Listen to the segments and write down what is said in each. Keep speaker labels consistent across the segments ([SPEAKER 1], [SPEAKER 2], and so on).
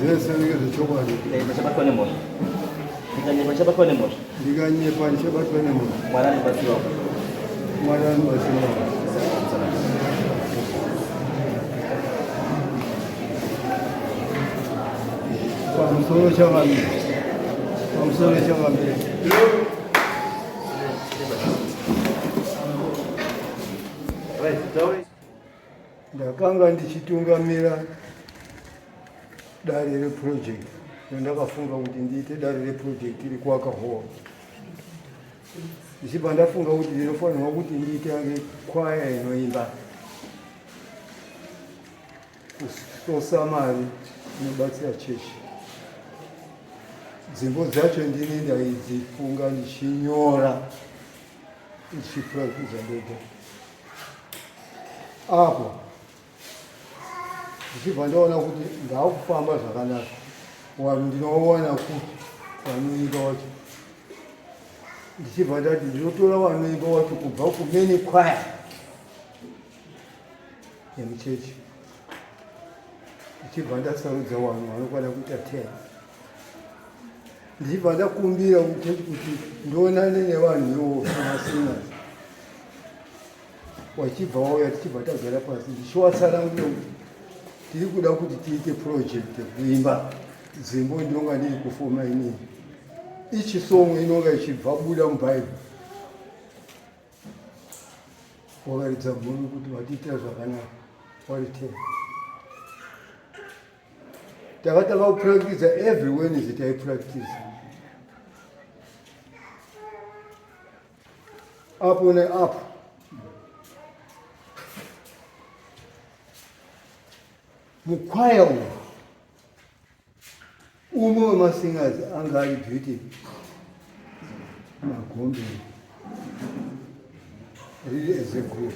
[SPEAKER 1] Zese ngeze chokwadi.
[SPEAKER 2] Bachabatwa nemoto. Ndikanye bachabatwa nemoto.
[SPEAKER 1] Ndikanye bachabatwa nemoto.
[SPEAKER 2] Mwana ni basiwa.
[SPEAKER 1] Mwana ni basiwa. Pamusoro chakambira. Pamusoro chakambira. Ndakanga ndichitungamira dare reproject ndakafunga kuti ndiite dare reproject iri kuwakahowa. Ndichibva ndafunga kuti ndinofanirwa kuti ndiitange kwaya inoimba kusosa mari inobatsira chechi. Dzimbo dzacho ndini ndaidzifunga ndichinyora ndichipractiza ndega. Apo ndichibva ndaona kuti ndaakufamba zvakanaka. Vanhu ndinoona kuti vanoimba wacho. Ndichibva ndati ndinotora vanoimba wacho kubva kumeni kwaya yemuchechi. Ndichibva ndasarudza vanhu vanokwana kuita 10. Ndichibva ndakumbira muchechi kuti ndionane nevanhu ivo vamasingers. Wachibva wauya tichibva tagara pasi ndichiwatsanangura kuti tiri kuda kuti tiite project yekuimba dzimbo ndinonga ndiri kufoma inini. Ichi song inonga ichibva buda mubhaibheri. Wakaridza mhuri kuti watiitira zvakanaka waritera. Takatanga kupractice every Wednesday taipractice. Apo neapo mukwaya umu umwe wemasingers anga ari beauty Magombe really as a group.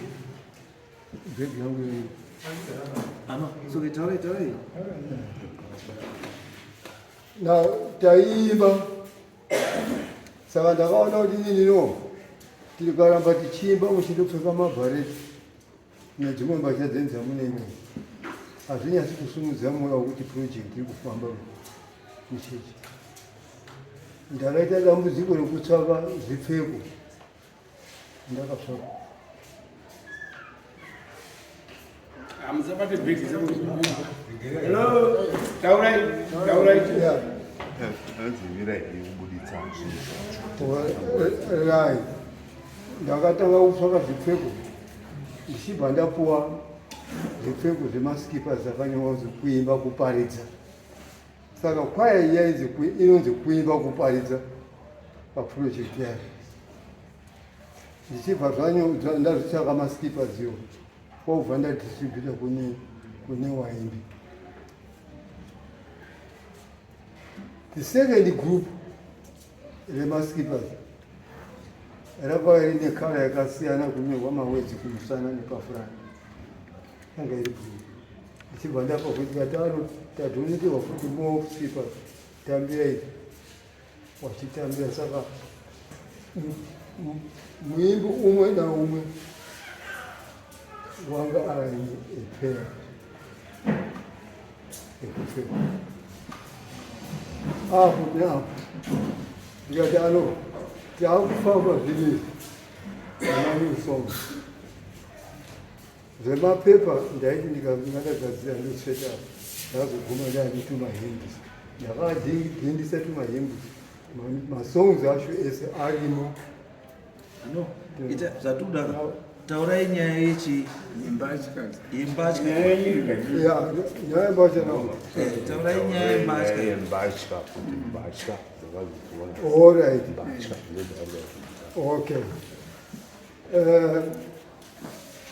[SPEAKER 1] Background
[SPEAKER 2] So tell it.
[SPEAKER 1] now taimba saka ndakaona kuti inini tiri karamba tichiimba muchindopfeka mabhareti nedzimwe mbatya dzenzamunene hazvinyasi kusumudza mwoyo wekuti project iri kufamba muchechi. Ndakaita dambudziko rekutsvaka zvipfeko ndakatsvaka.
[SPEAKER 3] Hello, taurai.
[SPEAKER 1] Right. Ndakatanga kutsvaka zvipfeko ndichibva ndapuwa zvipfeko zvemasikipa zvakanyorwa kuti kuimba kuparidza. Saka kwaya iya inonzi kuimba kuparidza paprojekti yayo. Ndichibva ndazvitsvaka masikipa ziwo kwakubva ndadistributa kune waimbi. The second group remasikipa rakauya rine kara yakasiyana kunyorwa mawedzi kumusana nepafurani. Yanga iri bhuru. Ndichibva ndapa kuti katano tadhonitirwa futi more skippers tambira idzi wachitambira. Saka muimbi umwe naumwe wanga aine epeya ekupfeka. Apo neapo ndikati taakufamba zvinezvi zvamanew songs zvemapepa ndaiti ndikandagadzira ndotsveta ndazoguma ndaandituma hembi. Ndakadhindisa tuma hembi masongs acho ese arimo.
[SPEAKER 2] No, ita zvatuda taurai nyaya yechi imbatya.
[SPEAKER 1] Nyaya mbatya nao.
[SPEAKER 2] Taurai nyaya yembatya.
[SPEAKER 1] All right. Okay.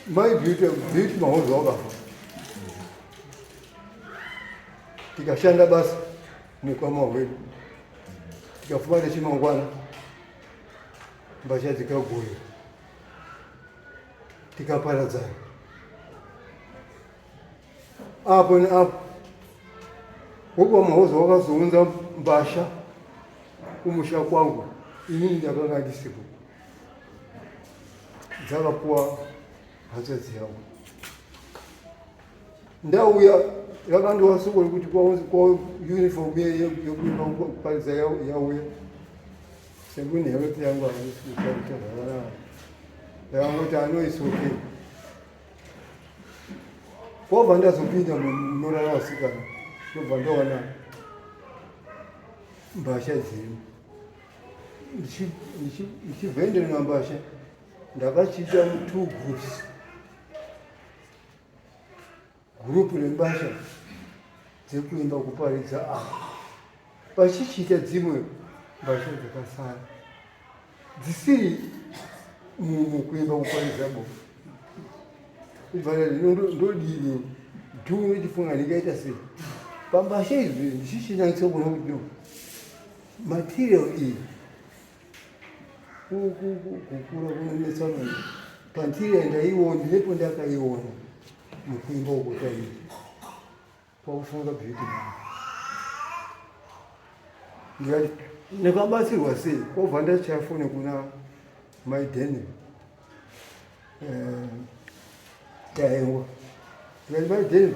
[SPEAKER 1] My beauty mahozo wakafa. Tikashanda basi mukama wedu. Tikafumana chimangwana. Mbasha dzikaguya. Tikaparadzana. Apo neapo. Wokwa mahozo wakazounza mbasha kumusha kwangu. Inini ndakanga ndisipo. Dzakapuwa hanzvadzi yangu. Ndauya yakanti wasukula ukuthi kwa-uniform yokuimba ukuphalisa yawuya sekunehealth yangu aisikuaaa yakangokuthi anoyisoke kwabva ndazopinda munorara vasikana ndobva ndowana mbasha dzino ndichivhenderera mbasha ndakachiita 2 groups. Gurupu rembasha dzekuimba kuparidza pachichiita dzimwe mbasha dzakasara dzisiri mukuimba kuparidza bo ndodini dhuu nechifunga ndingaita sei pambasha izvi ndichishinangisa kuona kuti material iyi kukura kunonetsa munhu pantiri ndaiona nepo ndakaiona mukuimba ukutairi pakufunga beauty ndikati ndakabatsirwa sei kwabva ndachafone kuna maidheni taengwa ndikati maidheni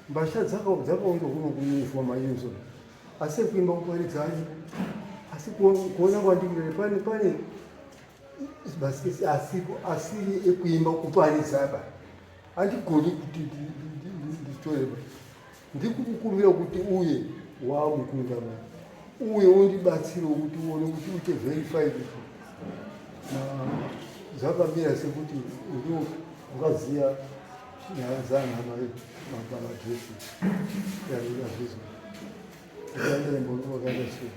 [SPEAKER 1] mbasha dzakaunda kuno kuniforma yuzo asi kuimba kuparidza asi kuona kwandikire pane masikesi asiri ekuimba kuparidza apa handigoni kuti nditoreba ndikukukumbira kuti uye wamukunda uye undibatsire kuti uone kuti uite verified zvakamira sekuti ungaziya nyaya dzanamadresi yaizvizvo aendembovakaendasio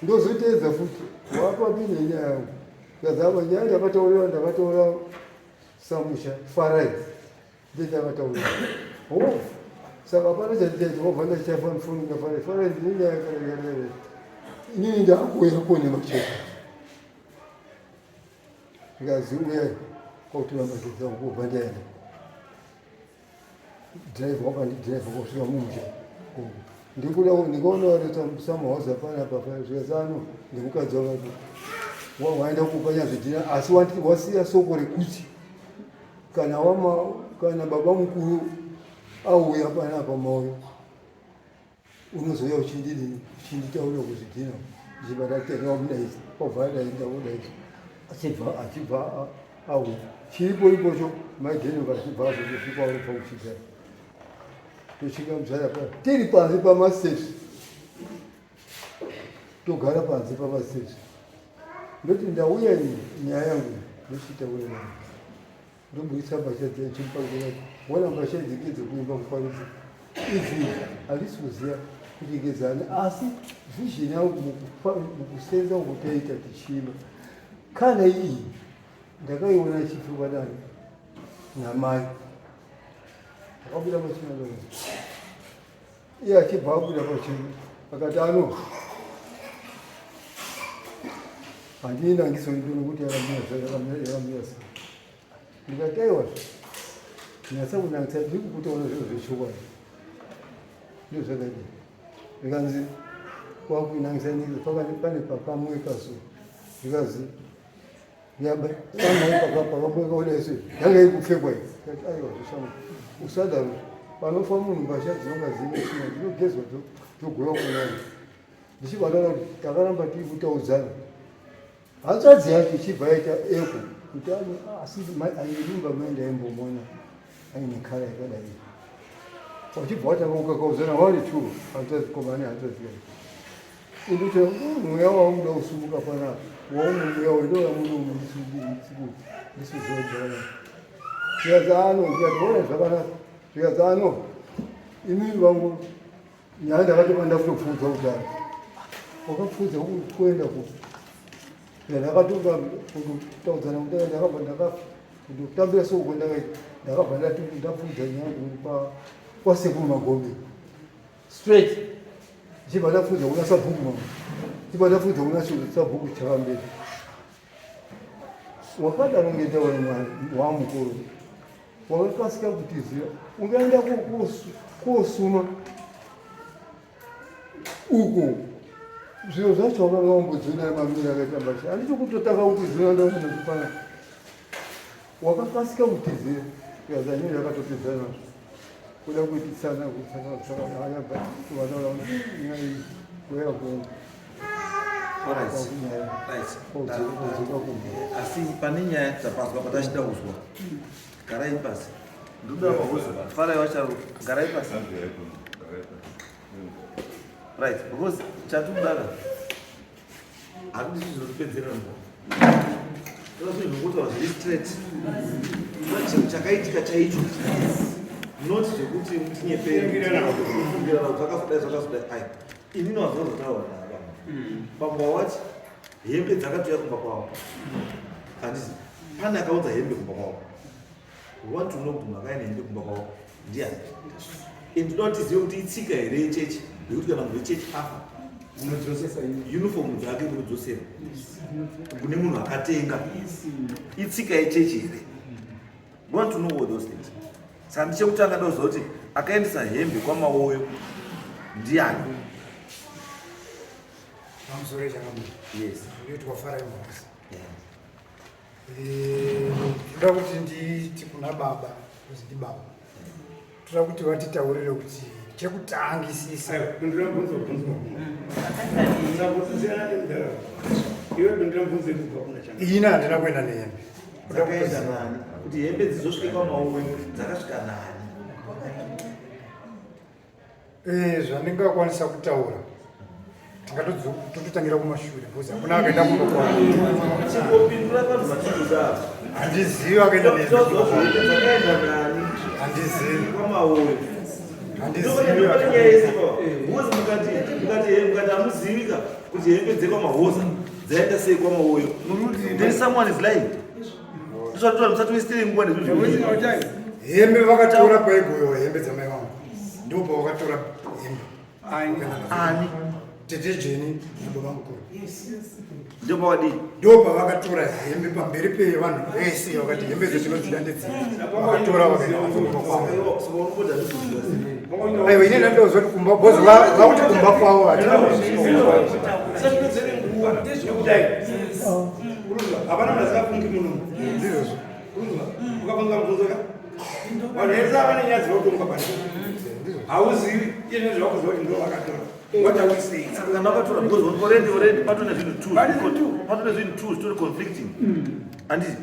[SPEAKER 1] ndozoteedza futi wapapine nyaya yangu kazama nyaya ndakataura samusha farai ndendakataura saka pana chatitete wabva ndachichafanifoni farai ndinenyaya yakaaaa inini ndakuya kone macheka ndikazi uyai kwautora mbasha dzangu kubva ndaenda dhiraivha wakandidhiraivha kusvika mumusha ndikuda ndikaona wareta samahausa panapa zvikazano ndemukadzi wakati waenda kupanya zvidhina asi wasiya soko rekuti kana baba mukuru auya panapa mauyo unozoya uchinditaurira kuzvidhina ndichibatatenga mudaisi kwabva adaenda udaisi achibva auya chiripo ipocho maidheni vakachibva azotosvika uri pauchigara tosvika muzara pa tiri panze pamasteps togara panze pamasteps ndoti ndauya nyaya yangu ndochitaura nayo ndobudisa mbasha dzechipakati wana mbasha dzike dzekuimba kuparidza izvi handisi kuziva kuchengedzana asi vhizhini yangu mukusenza ukutaita tichiimba kana iyi ndakaiona ichipfekwa dani namai akabuda pachina iye achibva abuda pachina akati ano handii nangisoindoni kuti yakamira sei ndikati aiwa nyasa kunangisa ndiri kukutaura zviro zvechokwadi ndo zvakaita zvikanzi kwakuinangisa pane pakamweka so zvikazi pakamweka udaisi yanga ikupfekwa iyi kati aiwa zvishama usadaro panofa munhu mbasha dzinonga dzinesina dzinogezwa dzogoya kunani ndichibataura kuti takaramba tiri kutaudzana hanzvadzi yacho ichibva yaita eko kuti asi ainimba maenda aimbomona aine kara yakadai wachibva watanga ukakauzana wari tu hanzvadzikomane hanzvadzi yacho induti mweya waumuda usumuka panapa waumumweya wendoya munomu ndisizojana zvikazano ndikationa zvakanaka zvikazano imini vangu nyaya ndakatoba ndakutopfuudza kudaro wakapfuudza kuenda kuti ndakatoka kutaudzana kudai ndakabva ndakutambira soko ndakabva ndapfuudza nyaya kwasekuru magombe straight ndichibva ndapfuudza kuna sabhuku mama ndichibva ndapfuudza kuna sabhuku chakamberi wakadaro ngendaura wamukuru wakakasika kutiziva ungaenda kosuma uko zviro zvacho wakanga wambodzona mamiri akaita mbasha handiti kutotaka kutizira ndaanopana wakakasika kutiziva ikazanyiri yakatopedza nazvo kuda kuti sana haya wanaona wewe
[SPEAKER 3] asi pane nyaya dzapazwa patachida kuzwa garai pasi ndoda kuuza farai wacharo garai pasi right because chatudara hakudi zvizotipedzera ndokuti zviri straight chinhu chakaitika chaicho not zvekuti mutinyeperera zvakafudai ai inini wazvazotaura baba wati hembe dzakatoya kumba kwavo handisi pane akaudza hembe kumba kwavo want to know kuti makaina hembe kumba kwavo ndiani ndinotiziva kuti itsika here yechechi yekuti kana munhu wechechi afa uniform dzake unodzosera kune munhu akatenga itsika yechechi here want to know all those things saka ndichekutanga ndoziva kuti akaendesa hembe kwamawoyo ndiani
[SPEAKER 4] Mamzore chakamu.
[SPEAKER 3] Yes.
[SPEAKER 4] Nditwa Farai Moses. Toda kuti nditi kuna baba, kuzidi baba. Toda kuti vatitaurire kuti chekutangisisa.
[SPEAKER 5] Ndira bvunzo. Sabotizera ndara. Iwe ndira bvunzo kubva kuna changa.
[SPEAKER 4] Ina handina kuenda nehembe.
[SPEAKER 3] Dzakaenda nani? Kuti hembe dzizosvika kwamawoyo dzakasvika nani?
[SPEAKER 4] Zvandingakwanisa kutaura. Tototangira kumashure because hakuna akaenda kunokwana.
[SPEAKER 3] Chingopindura vanhu vachikuda.
[SPEAKER 4] Handizivi akaenda nehembe.
[SPEAKER 3] Dzakaenda nani?
[SPEAKER 4] Handizivi.
[SPEAKER 3] Kwamawoyo.
[SPEAKER 4] Handizivi.
[SPEAKER 3] Uzi mukati hamuzivika kuti hembe dzekwamahoza dzaenda sei kwamawoyo. Then someone is lying. Ndizvatoda musati wesitiri nguva nezvizvo.
[SPEAKER 4] Hembe vakatora paigoyiwa hembe dzamai vangu. Ndipo pavakatora hembe.
[SPEAKER 3] Ani?
[SPEAKER 4] Tete Jeni nababa mukuru.
[SPEAKER 3] Ndipo wadi.
[SPEAKER 4] Ndipo pavakatora hembe pamberi pevanhu vese vakati hembe dzetinodzida ndedziri. Vakatora vakaenda kumba kwavo. Aiwa ine ndandozoti kumba bozi vakuti kumba kwavo hatina
[SPEAKER 5] Hapana mnazikafungi muno.
[SPEAKER 4] ndizvo.
[SPEAKER 5] Ukapanga mvunzo ka? Vanhu vese vane nyaya dzinotonga pano. Hauzivi iye zvakuzwa kuti ndo vakatora. What are we saying?
[SPEAKER 3] Kana vakatora because already patone zvinhu two story conflicting. Anditi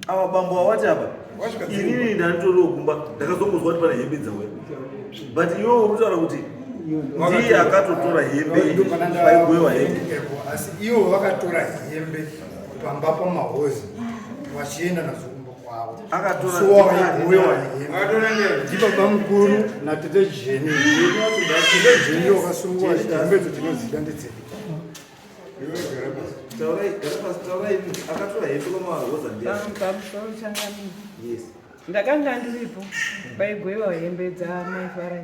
[SPEAKER 3] ava bambo vawati apa inini ndanitoriwo kumba ndakazongozwa kuti pane hembe dzauya but iwo urikutaura kuti ndiye akatotora hembe paigoyiwa hembe
[SPEAKER 4] Asi ivo vakatora hembe pamba pamahozi vachienda nadzo kumba kwavo.
[SPEAKER 3] Akatora
[SPEAKER 4] So vaigoyiwa hembe.
[SPEAKER 5] Vakatora ndeye.
[SPEAKER 4] Ndibaba mukuru natete Jeni. Tete Jeni wakasungwa achiti hembe dzotinodzida ndedziri.
[SPEAKER 3] taurai akatora hembe kwamahoza ndiani
[SPEAKER 6] pamusoro changamini
[SPEAKER 3] yes
[SPEAKER 6] ndakanga ndiripo paigoyiwa hembe dzamai Farai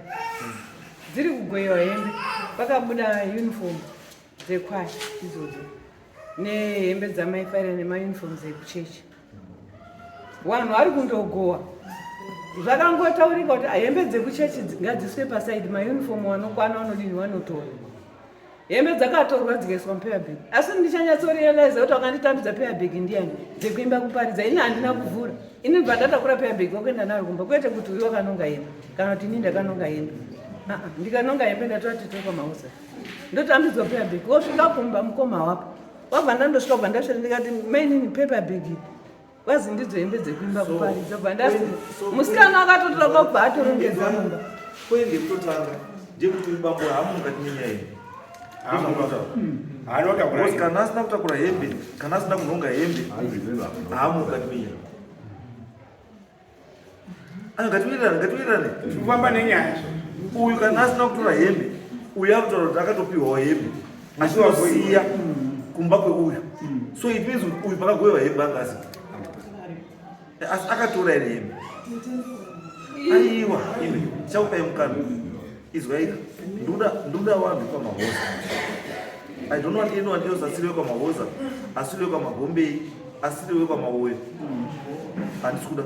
[SPEAKER 6] dziri kugoyiwa hembe pakabuda uniform dzekwaya idzodzo nehembe dzamai Farai nemauniform dzekuchechi vanhu vari kundogowa zvakangotaurika kuti hembe dzekuchechi ngadziswe pasaidi mauniform vanokwana vanodini vanotora hembe dzakatorwa dzikaiswa mupepabhegi asi ndichanyatsorealiza kuti wakanditambidza pepabhegi ndiani dzekuimba kuparidza ini handina kuvhura ini bva ndatakura pepabhegi wakuenda nayo kumba kwete kuti uri wakanonga hembe kana kuti ini ndakanonga hembe ndikanonga hembe ndatoti toka mauza ndotambidzwa pepabhegi wosvika kumba mukoma wapo wabva ndandosvika bva ndasvera ndikati mainini pepabhegi kwazi ndidzo hembe dzekuimba kuparidza bva ndasi musikana akatotora kwakubva atorongedza mumba
[SPEAKER 3] kwenge kutotanga ndekuti bambo hamungati nenyaya iyi kana asina kutakura hembe kana asina kunonga hembe haamukatimeya ngatiwirirane
[SPEAKER 5] Kufamba nenyaya.
[SPEAKER 3] uyu kana asina kutora hembe uyu akutaura kuti akatopiwawo hembe achitosiya kumba kweuyu so it means uyu pakagoyiwa hembe angasi asi akatora ine hembe aiwa iwe chakupai mukana izwaika ndoda vanhu kwamahoza I don't want anyone else asiriwe kwamahoza asiriwe kwamagombei asiriwe kwamawoyo handisi kuda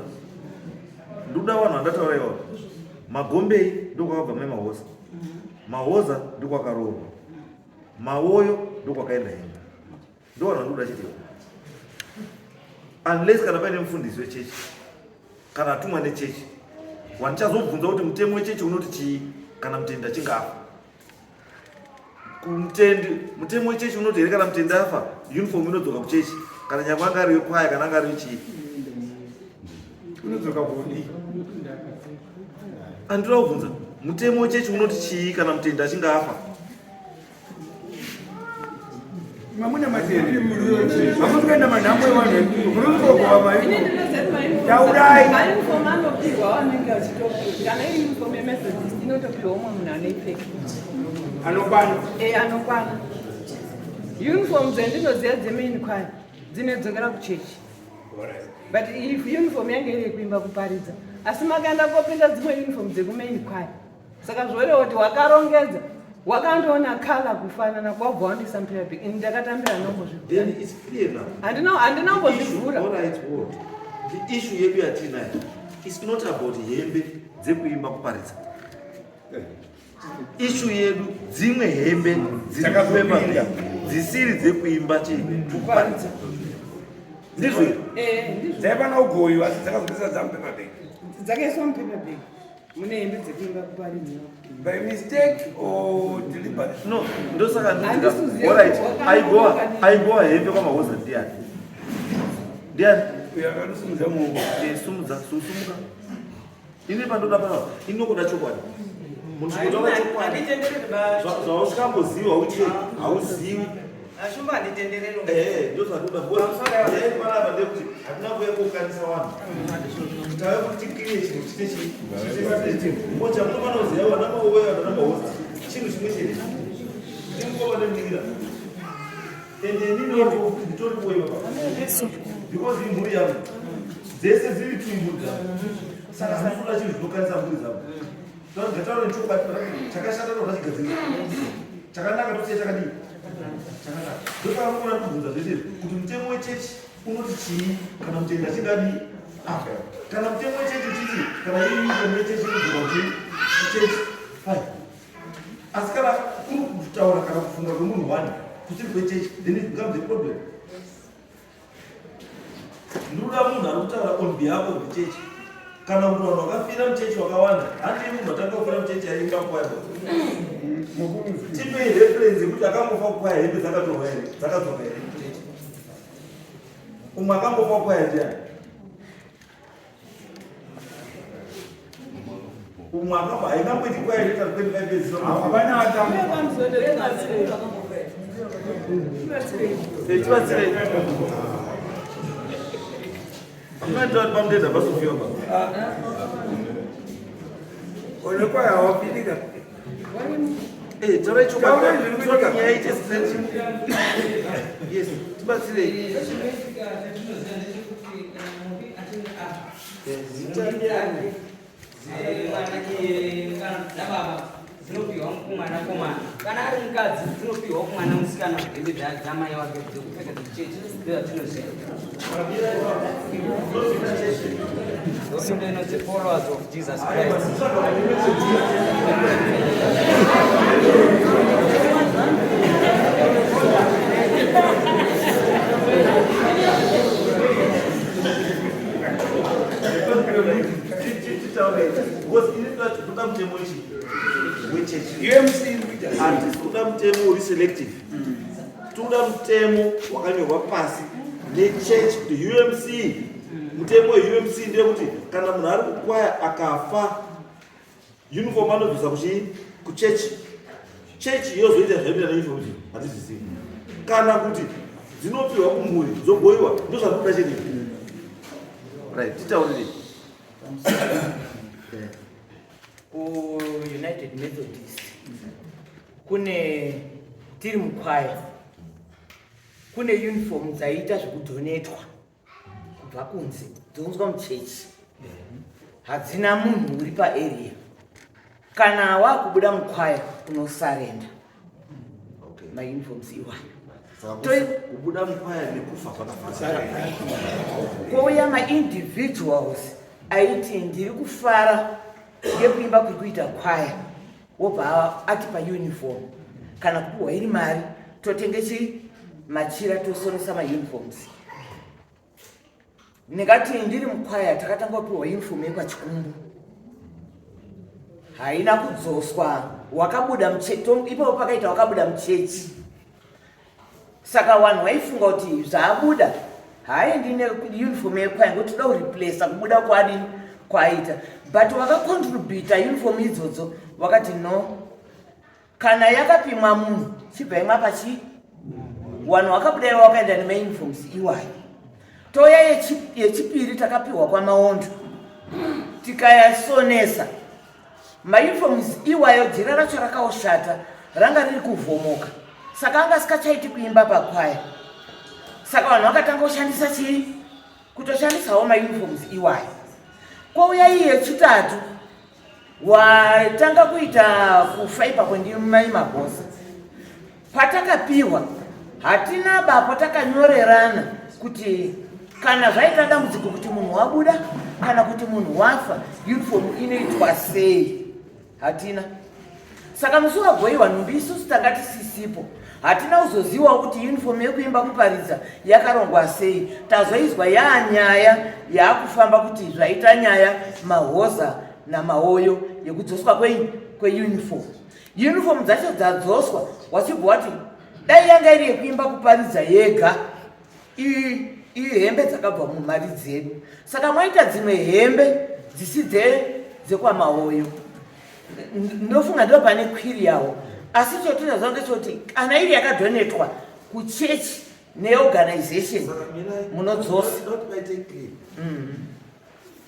[SPEAKER 3] ndoda vanhu vandataura iwavo magombei ndokwakabva mai mahoza mahoza ndokwakaroorwa mawoyo ndokwakaenda hembe ndo vanhu vandoda chitewa unless kana paine mufundisi wechechi kana atumwa nechechi wandichazobvunza kuti mutemo wechechi unoti chii kana mutendi achingafa. Mutemo wechechi unoti here kana mutendi afa uniform inodzoka kuchechi kana nyangwe anga ari wekwaya kana anga ari wechii
[SPEAKER 5] unodzoka kudi.
[SPEAKER 3] Andira kubvunza mutemo wechechi unoti chii kana mutendi achinga afa.
[SPEAKER 5] Mamuna matende amukaenda manhambo evanhu munozogova mai taurai
[SPEAKER 6] mauniform anopihwa vanenge vachitopiwa kana iri uniform yemethodist inotopiwa umwe munhu anoipfeka
[SPEAKER 5] anokwana
[SPEAKER 6] anokwana. Uniform dzendinoziva dzemain choir dzinedzokera kuchechi, but if uniform yange iri yekuimba kuparidza asi makaenda kopinda dzimwe uniform dzekumain choir saka zvoreva kuti wakarongedza wakandoona kala kufanana kwabva wandisa mpirabhik ini ndakatambira handinombozvivhura.
[SPEAKER 3] The issue yedu yatinayo is not about hembe dzekuimba kuparidza. Issue yedu dzimwe hembe dzakapemba dzisiri dzekuimba kuparidza. Ndizvo
[SPEAKER 5] dzaipana ugoyi asi dzakazopesa dzamupepabheki
[SPEAKER 6] dzakaiswa mupepabheki mune hembe dzekuimba kuparidza
[SPEAKER 5] by mistake or deliberately.
[SPEAKER 3] No, ndosaka ndizika. Alright, aigoa hembe kwamahoza ndiani? Ndiani?
[SPEAKER 5] Uyakanosumudza muoko.
[SPEAKER 3] Sumudza, susumuka. Ini pandoda pana, inokuda chokwadi. Munhu kutoka chokwadi. Zvausikamboziva uche, hauzivi.
[SPEAKER 2] Ashumba handitenderero.
[SPEAKER 3] Ndosatoda bora. Panapa ndekuti hatina kuuya kukanisa vanhu. Tave kuti tikiriye chinhu chine mocha munopanoziva vana mauya vana mahoza. Chinhu chimwe chete. Ndingova nemira. Ende ndinowo nditori kuwewa. Because imhuri yangu dzese dziri tuimburi dzangu. Saka sinoda chinhu zvinokanisa mhuri dzangu. Ndataura nechokwadi chakashata ndochigadzirira. Chakanaka tosiye chakadii. Ndopakamuna kubvunza zvese kuti mutemo wechechi unoti chii kana mutendi achingadi afa. Kana mutemo wechechi uchiti kana iri uniform yechechi inodzoka kuchechi fine. Asi kana uri kutaura kana kufunga kwemunhu wani kusiri kwechechi then it becomes a problem. Ndinoda munhu ari kutaura on behalf of the church. Kana munhu vanhu vakafira muchechi wakawanda handii munhu atanga kufira muchechi ainga kwaya. Tipe reference kuti akambofa kukwaya hembe dzakatorwa here dzakadzoka here kuchechi. Umwe akambofa kukwaya ndiani? Umwe akamba haingamboiti kwaya inoita 25 years.
[SPEAKER 5] Hapana atanga.
[SPEAKER 3] Tibatsirei. Amenda kuti pamudenda pasofiwa baba.
[SPEAKER 5] Olekwaya hawapilika.
[SPEAKER 3] Taura chokwadi nyaya ite straight. Yes, tibatsirei.
[SPEAKER 2] Dzinopiwa kumwana komana kana ari mukadzi dzinopiwa kumwana musikana hembe dzamai wake dzekupfeka dzechechi ndozvatinoziva. Ndosindeno dzefollowers of Jesus Christ.
[SPEAKER 3] Handisi kuda mutemo uri selective. Toda mutemo wakanyorwa pasi nechurch kuti UMC. Mutemo weUMC ndeyekuti kana munhu ari kukwaya akafa uniform anobvisa kuchechi. Chechi yozoita zvinoita neuniform hatizvizivi. Kana kuti dzinopiwa kumhuri dzogoyiwa ndozvanoda chete. Right, titaurire.
[SPEAKER 2] United Methodist kune tiri mukwaya kune uniform dzaita zvekudhonetwa kubva kunze dzounzwa muchechi hadzina munhu uri paarea kana wakubuda mukwaya unosarenda mauniforms iwayo
[SPEAKER 3] kubuda mukwaya nekufa zvakafanana.
[SPEAKER 2] kwouya maindividuals aiti ndiri kufara ngekuimba kuri kuita kwaya wobva ati pauniform kana kupiwa iri mari totenge machira tosonesa mauniforms. Ndingati ndiri mukwaya takatanga kupiwa uniform yepachikumbu
[SPEAKER 7] haina kudzoswa, wakabuda ipapo pakaita wakabuda muchechi. Saka vanhu vaifunga kuti zvaabuda haaendi neuniform yekwaya ngokuti toda kureplace kubuda kwadini kwaita, but wakacontributa uniform idzodzo wakati no, kana yakapimwa munhu chibva imwa pachi vanhu vakabuda ivo wakaenda nemauniforms iwayo. Toya yechipiri takapiwa kwamaondo tikayasonesa mauniforms iwayo jira racho rakaoshata ranga riri kuvhomoka, saka anga sikachaiti kuimba pakwaya. Saka vanhu vakatanga kushandisa chii, kutoshandisawo mauniforms iwayo. Kwauya iyi yechitatu watanga kuita kufa ipapo ndimai mabhosa. Patakapiwa hatina bapo takanyorerana kuti kana zvaita dambudziko kuti munhu wabuda kana kuti munhu wafa uniform inoitwa sei, hatina. Saka musi wagoiwa nhumbi isusu tanga tisisipo, hatina kuzozivawo kuti uniform yekuimba kuparidza yakarongwa sei. Tazoizwa yaanyaya yaakufamba kuti zvaita nyaya mahoza namaoyo yekudzoswa kweuniform. Uniform dzacho dzadzoswa wachibva wati dai yanga iri yekuimba kuparidza yega, iyi hembe dzakabva mumari dzedu. Saka mwaita dzimwe hembe dzisi dzekwamaoyo, ndofunga ndo pane kwiri yawo. Asi chotoda zvangu ngechoti kana iri yakadhonetwa kuchechi neorganization munodzosa.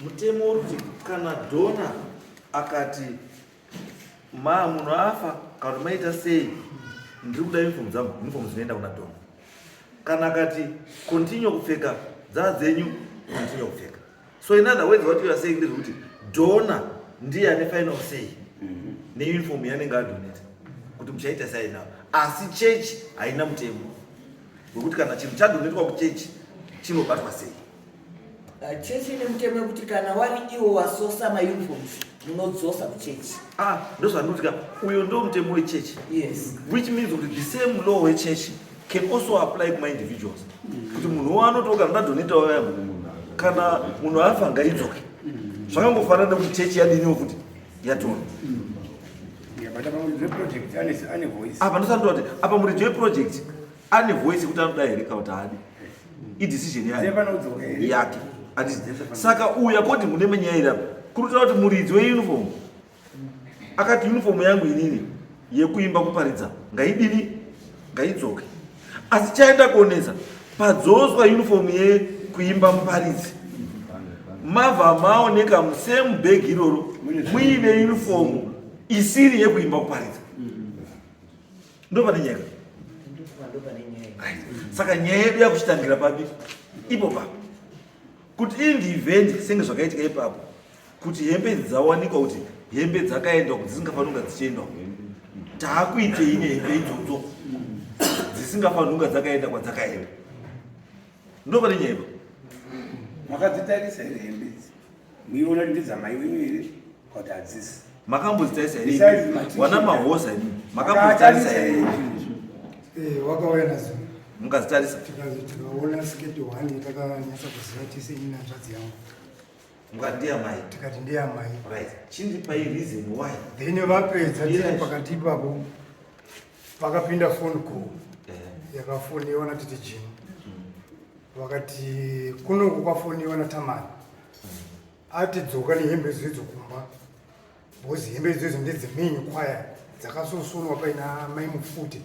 [SPEAKER 3] Mutemo uri kuti kana dhona akati munhu afa kana maita sei ndiri kuda uniform dzangu, uniform dzinoenda kuna dhona. Kana akati continue kupfeka dzenyu, continue kupfeka. So in other words what you are saying is kuti dhona ndiye ane final say neuniform yanenge adoneta kuti muchaita sei nawo, asi chechi haina mutemo wekuti kana chinhu chadonetwa kuchechi chinobatwa sei.
[SPEAKER 7] Chechi ine mutemo wekuti kana wari iwo wasosa mauniforms munodzosa kuchechi.
[SPEAKER 3] Ndozvandinotika uyo ndo mutemo wechechi.
[SPEAKER 7] Yes.
[SPEAKER 3] Which means kuti the same law wechechi can also apply kuma individuals. Kuti munhu wanotoka ndadonetawo yangu kana munhu afa ngaidzoke. Zvakangofanana nekuti chechi yadiniwo kuti yatora. Apa ndosandoti apa muridzi weproject ane voice kuti anoda here kana kuti haadi. Idecision yake. Saka uya koti mune menyaira kurutaura kuti muridzi weuniform akati uniform yangu inini yekuimba kuparidza ngaidini ngaidzoke, asi chaenda kuonesa padzoswa uniform yekuimba muparidzi mavha maoneka musemu bhegi iroro muine uniform isiri yekuimba kuparidza. Ndo pane nyaya. Saka nyaya yedu yakuchitangira papi ipo papo kuti indi event senge zvakaitika ipapo kuti hembe dzawanikwa kuti hembe dzakaenda kuti dzisingafanira dzichienda taakuitei nehembe idzodzo dzisingafanira dzakaenda kwadzakaenda. Ndo pane nyaya ipo.
[SPEAKER 5] Makadzitarisa here hembe idzi muiona kuti ndedzamai wenyu here kuti hadzisi?
[SPEAKER 3] Makambodzitarisa here wana mahosa ini makambodzitarisa here
[SPEAKER 4] wakauya nazo
[SPEAKER 3] mukazitarisa
[SPEAKER 4] tikaona sketi 1 takanyasa kuziva tise ini nanzvadzi yangu
[SPEAKER 3] mukati ndiyamai
[SPEAKER 4] tikati ndiyamai.
[SPEAKER 3] chindipai reason why
[SPEAKER 4] then vapedza tiri pakati ipapo vakapinda phone call yakafoniwa natiti jini vakati kunoku kwafoniwa natamani ati dzoka nehembe zidzo kumba bhozi hembe idzodzo ndedzemeni kwaya dzakasosunwa paina mai mufute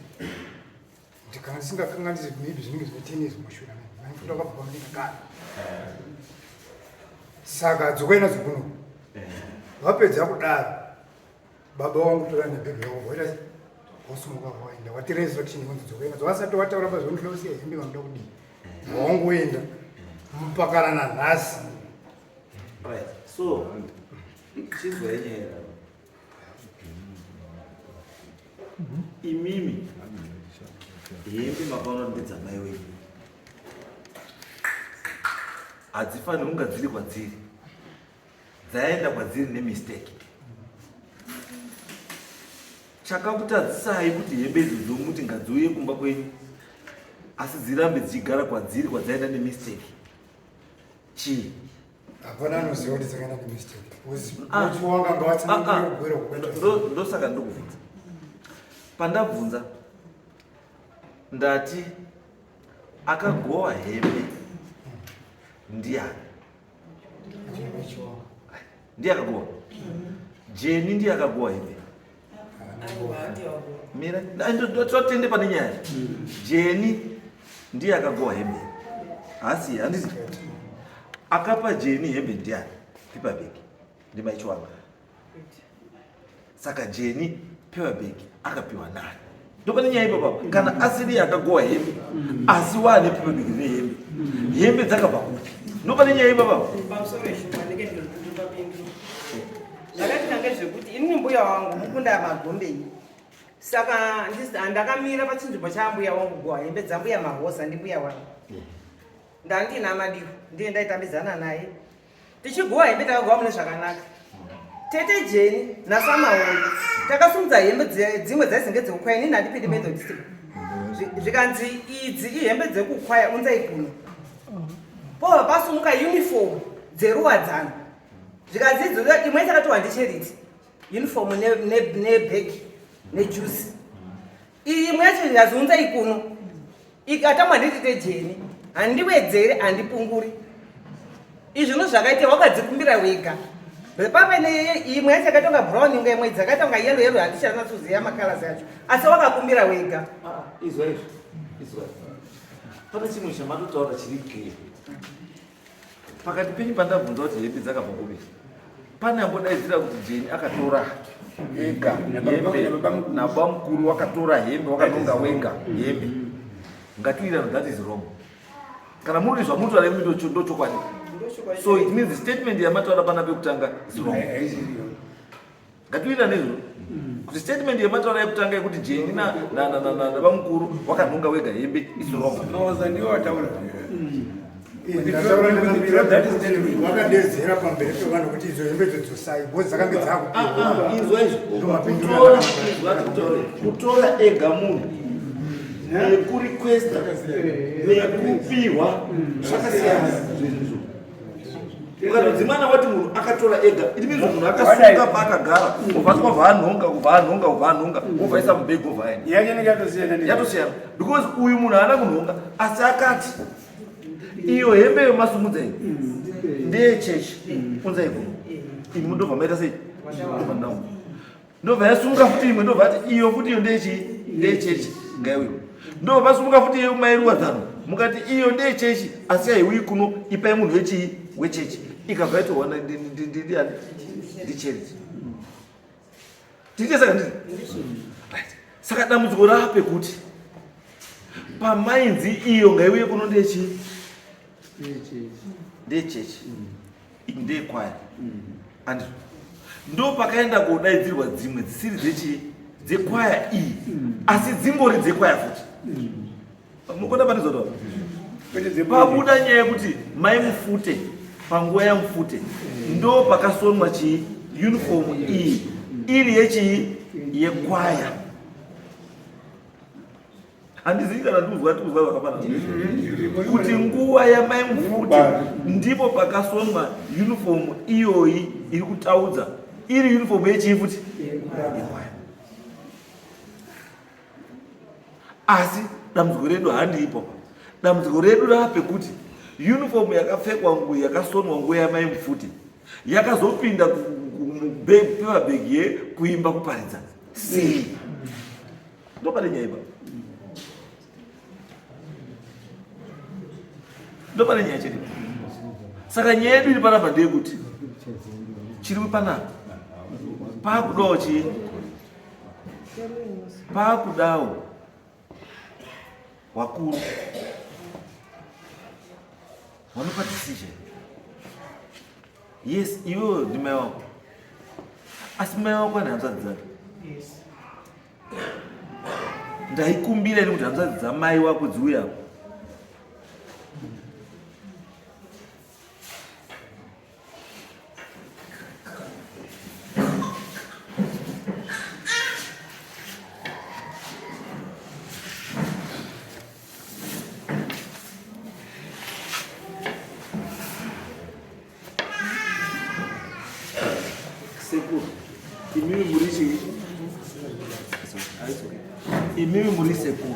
[SPEAKER 4] ndikanga ndisingakanganisi maybe zvinenge zvine tenisi mushura mai mufute wakabva pamudenga kana saka dzoka inadzo kunoku vapedza kudaro baba wangu tora nebhegi yavo waita wasumuka waenda wati resurrection iwanzi dzoka inadzo vasati wataura pazvondihlosiya hembe vanoda kudii wangoenda mupakarana nhasi.
[SPEAKER 3] So chizwa yenyaya imimi hembe makaona ndedzamai wenyu hadzifaniri kunga dziri kwadziri, dzaenda kwadziri nemistake. Chakakutadzisai kuti hembe idzodzo muti ngadziuye kumba kwenyu asi dzirambe dzichigara kwadziri kwadzaenda nemistake chii?
[SPEAKER 4] hapana anoziva kuti dzakana nemistake kuti wanga ngavatsanangirogwira kukweta
[SPEAKER 3] ndosaka ndokubvunza pandabvunza ndati akagowa hembe ndiani ndiye akagowa jeni ndiye akagowa hembe mira totende pane nyaya jeni ndiye akagowa hembe asi handisi akapa jeni hembe ndiani pepabeki ndimaichwanga saka jeni pepabeki akapiwa nani ndopane nyaya ipo papa kana asiri akagowa hembe asi wane pepabeki nehembe hembe dzakabva kuti ndopane nyaya ipo papa
[SPEAKER 6] zvakaita ngezvekuti ini mbuya wangu mukunda magombeni saka ndakamira pachinzvimbo chambuya wangu gowa hembe dzambuya mahosa ndimbuya wangu ndandina madiku ndiye ndaitambidzana naye tichigowa hembe takagowa mune zvakanaka tete jeni nasamaoni takasumudza hembe dzimwe dzaizinge dzekukwaya ini handipindi methodist zvikanzi idzi ihembe dzekukwaya unzai kuno pobva pasumuka uniform dzeruwadzana zvikanzi idzodzo imwe takatiwa ndichariti uniform nebhegi nejusi imwe yacho yazounzai kuno ikatamwa nditite jeni handiwedzere handipunguri izvino zvakaita wakadzikumbira wega papene imwe yacho yakaita kunga brown inga imwe dzakaita kunga yero handichanatsoziva makalazi acho asi wakakumbira wega
[SPEAKER 3] izwa pane chimwe chamatotaura chiri gere pakati penyu pandabvunza kuti hembe dzakabva kupi pane ambodaidzira kuti jeni akatora ega hembe nabamukuru wakatora hembe wakanonga wega hembe ngatiwirano that is wrong kana muri zvamutaura imi ndochokwadi so it means the statement yamataura pana pekutanga is wrong ngatiwirana nezvo kuti statement yamataura yekutanga yekuti jeni nabamukuru wakanonga wega hembe is wrong
[SPEAKER 4] wakadedzera pamberi pevanhu kuti idzo hembe dzodzosai bhozi dzakange
[SPEAKER 3] kutora ega munhu nekurikwesta nekupiwa zvakasiyana zvezvizvo ukatodzimana wati munhu akatora ega itimizvo munhu akasunga paakagara ubva vanhonga ubvaisa mubhegi ubvaeni yatosiyana because uyu munhu haana kunhonga asi akati iyo hembe yomasumudza iyi ndeyechechi unzai kuno imi ndobva maita sei ndobva yasunga futi imwe ndobva ati iyo futi iyo ndeyechechi ngaiwiwa ndobva pasumuka futi iyo mairuwadzano mukati iyo ndeyechechi asi haiwi kuno ipai munhu wechechi ikabva yatowana ndicheriti tiite saka ndii saka dambudziko rapekuti pamainzi iyo ngaiuye kuno ndechechi ndekwaya and ndo pakaenda kodaidzirwa dzimwe dzisiri dzekwaya iyi asi dzingori dzekwaya futi mukonda panizotaura pabuda nyaya yekuti mai Mufute panguva yaMufute ndo pakasonwa uniform iyi iri yekwaya handizivi kana ndikuzwa vakafanana kuti nguva yamai Mufute ndipo pakasonwa uniform iyoyi iri kutaudza iri uniform yechii futi yekwaya asi dambudziko redu handiipo dambudziko redu rapekuti uniform yakapfekwa nguva yakasonwa nguva yamai Mufute yakazopinda pemabhegi yekuimba kuparidza sei ndopane nyaya ipa ndopane nyaya chete saka nyaya yedu iri panapa ndeyekuti chiri panapa paakudawo paakudawo wakuru wanopa decision yes iwewo ndi mai wako asi mai wako ane hanzvadzi dzake ndaikumbira ini kuti hanzvadzi dzamai wako dziuyapo imimi muri sekuru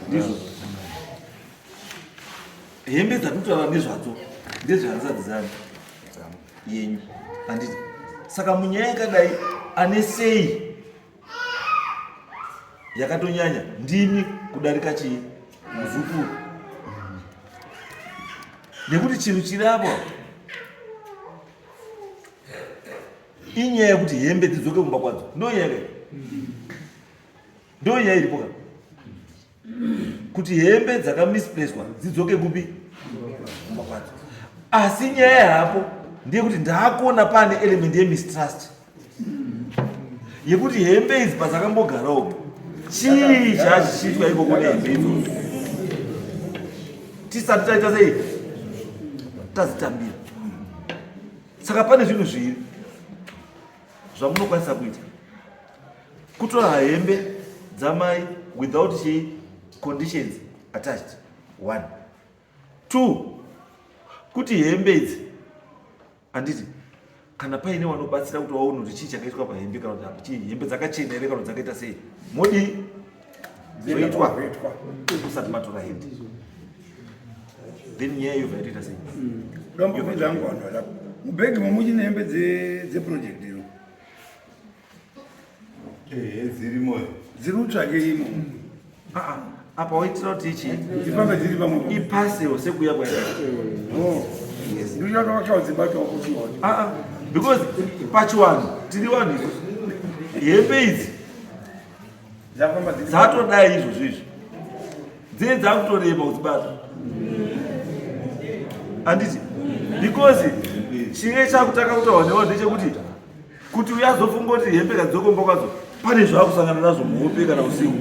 [SPEAKER 3] ndizvo hembe dzatinotaura nezvadzo ndezvehanzadzi dzangu yenyu handiti. Saka munyaya yakadai ane sei yakatonyanya ndimi kudarika chii muzukuru, nekuti chinhu chiri apo inyaya yekuti hembe dzidzoke kumba kwadzo. Ndo nyaya iripo ka kuti hembe dzakamisplacedwa dzidzoke kupi kumba kwadzo. Asi nyaya yapo ndeyekuti ndakuona pane element yemistrust yekuti hembe idzi padzakambogarawo chii chachiitwa iko kune hembe idzodzo tisati taita sei tazitambira. Saka pane zvinhu zviri zvamunokwanisa kuita: kutora hembe dzamai without chii conditions attached 1. 2 kuti hembe idzi handiti kana paine wanobatsira kuti waone kuti chii chakaitwa pahembe kana kuti chii hembe dzakachena here kana dzakaita sei modi zoitwa usati matora hembe then nyaya yobva yatoita sei
[SPEAKER 5] ndombopinzangu vanhu valapo mubhegi momuchine hembe dzeproject iro
[SPEAKER 1] dzirimo
[SPEAKER 5] dziri utsvake imo
[SPEAKER 3] apa waitira kuti ichi
[SPEAKER 5] dzifambe dziri pamwe
[SPEAKER 3] ipasewo sekuya kwaita
[SPEAKER 5] ndochakavakadzibatwa kuchiona
[SPEAKER 3] because pachiwanhu tiri wanhu izvo hembe idzi dzatodai izvozvo izvi dzine dzakutoreba kudzibata handiti because chinge chakutanga kutaura nevanhu ndechekuti kuti uyazofunga kuti hembe kadzokomba kwadzo pane zvaakusangana nazvo muhope kana usiku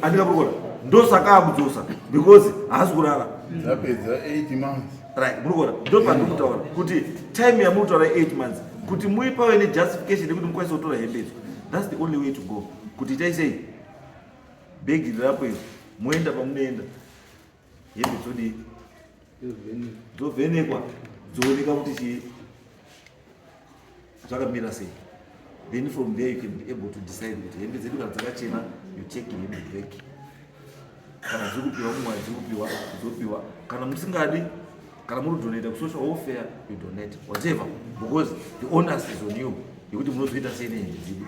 [SPEAKER 3] andikakurikota ndosaka akudzosa because haasi kurara
[SPEAKER 1] dzapedza 8 months
[SPEAKER 3] right murikona ndopandikutaura kuti time yamutaura 8 months kuti muipawe nejustification yekuti mukwanisa kutora hembe idzo. That's the only way to go. Kuti itai sei bhegi rirapo izvo moenda pamunoenda hembe dzodii dzovhenekwa dzooneka kuti chii zvakamira sei. Then from there you can be able to decide kuti hembe dzedu kana dzakachena you take hembe back, kana dzikupiwa kumwe dzikupiwa dzopiwa, kana musingadi kana muri donate kusocial welfare you donate whatever because the onus is on you yekuti munozoita sei nehembe dzedu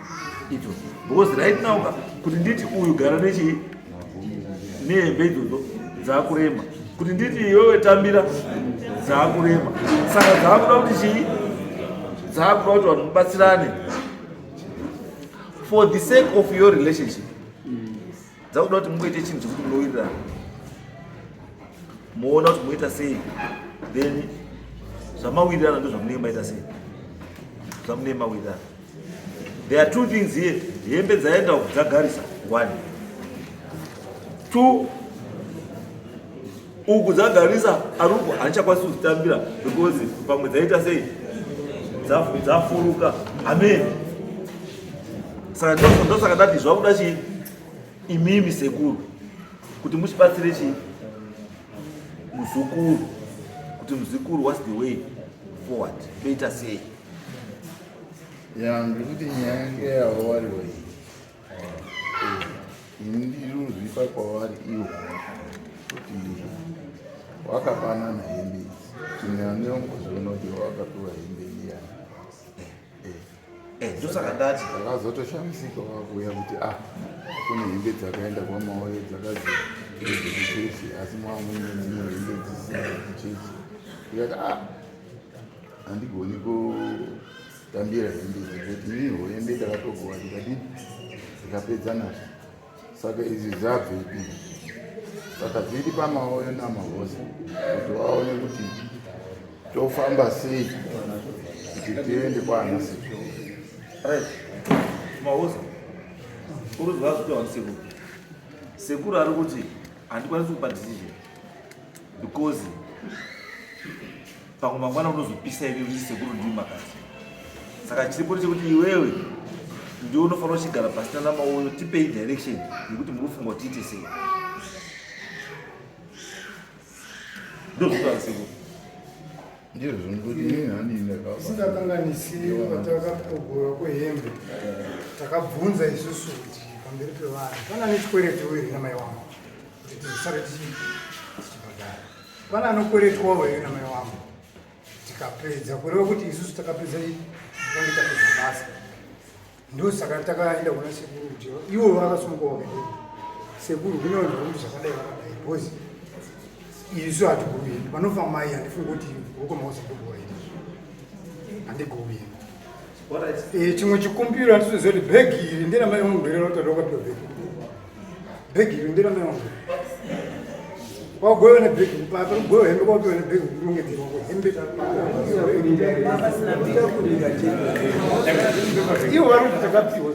[SPEAKER 3] idzo because right now kuti nditi uyu gara nechi nehembe idzodzo dzakurema, kuti nditi iwewe tambira dzakurema, saka dzakuda kuti chii dzakuda kuti vanhu mubatsirane for the sake of your relationship. Dzakuda kuti muite chinhu chekuti munowirirana moona kuti muita sei, then zvamawirirana ndo zvamunenge maita sei zvamunenge mawirirana. There are two things here. Hembe dzaenda kudzagarisa 1. 2 uku dzagarisa aruko hanichakwanisi kudzitambira because pamwe dzaita sei dzafuruka. Amen. Saka ndosaka ndati zvakuda chii imimi sekuru kuti muchibatsire chii muzukuru, kuti muzukuru what's the way forward toita sei
[SPEAKER 1] ngekuti nyaya yange yawariwa ini ndirikuzvipa kwavari iwo kuti wakapanana hembe idzi tinyange ungozviona kuti wakapiwa hembe iyani
[SPEAKER 3] ndosaka ndati
[SPEAKER 1] akazotoshamisika wakuya kuti kune hembe dzakaenda kwamaoyo dzakazi dzekuchechi asi mwamuine dzimwe hembe dzisina kuchechi ikati handigoni kutambira hembe dzekuti inirwo hembe takatogowa tikadii tikapedza nazvo. Saka izvi zvabvepi saka zviri pamaoyo namahosi kuti waone kuti tofamba sei kuti tiende kwaana sekuru.
[SPEAKER 3] mahosi uruzwa kuti wani sekuru sekuru ari kuti handikwanisi kupa decision because pamwe mangwana unozopisa iwe uri sekuru ndimi makazi. Saka chiripo chekuti iwewe ndio unofanira kuchigara pasina namaoyo tipei direction yekuti muri kufunga kuti tiite sei. Ndo zvikuti wani sekuru
[SPEAKER 8] ndizvo ndoti inini
[SPEAKER 4] isingakanganisi patakapogora kwehembe takabvunza isusu kuti pamberi pevanhu pana nechikwereto here namai wangu kuti tizosare tichibhadhara pana anokweretwawo here namai wangu tikapedza kureva kuti isusu takapedza tikange tapedza basa ndosaka takaenda kuna sekuru kuti ivo vakasumukawo vedeu sekuru kunoonzwa kuti zvakadai vakadai bhozi isu hatigobini vanofa mai handifungi kuti huko mauzambobwa iri handigobini chimwe chikumbiro hatizviziva kuti bhegi iri nderamai vangu rero tadakapiwa bhegi iri nderamai vangu wagoiwa nebhegi papa goiwa hembe kwapiwa nebhegi kurongedzerwa hembe ivo vari kuti takapiwa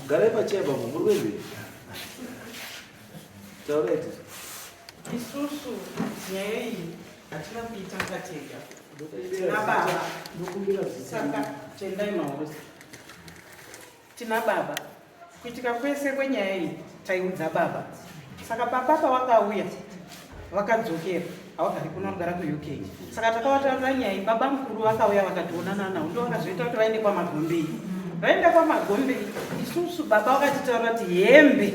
[SPEAKER 3] Garai pacheba murwezi. Taureti.
[SPEAKER 6] Isusu nyaya iyi hatina kuitanga tega. Tina baba. Saka tendai mahosi. Tina baba. Kuitika kwese kwenyaya iyi taiudza baba. Saka papapa wakauya vakadzokera havagari kuno kugara kuUK. Saka takavataurira nyaya iyi baba mukuru vakauya vakationana navo ndo vakazoita kuti vaende kwaMagombei. Vaenda kwaMagombei isusu baba vakatitaura kuti hembe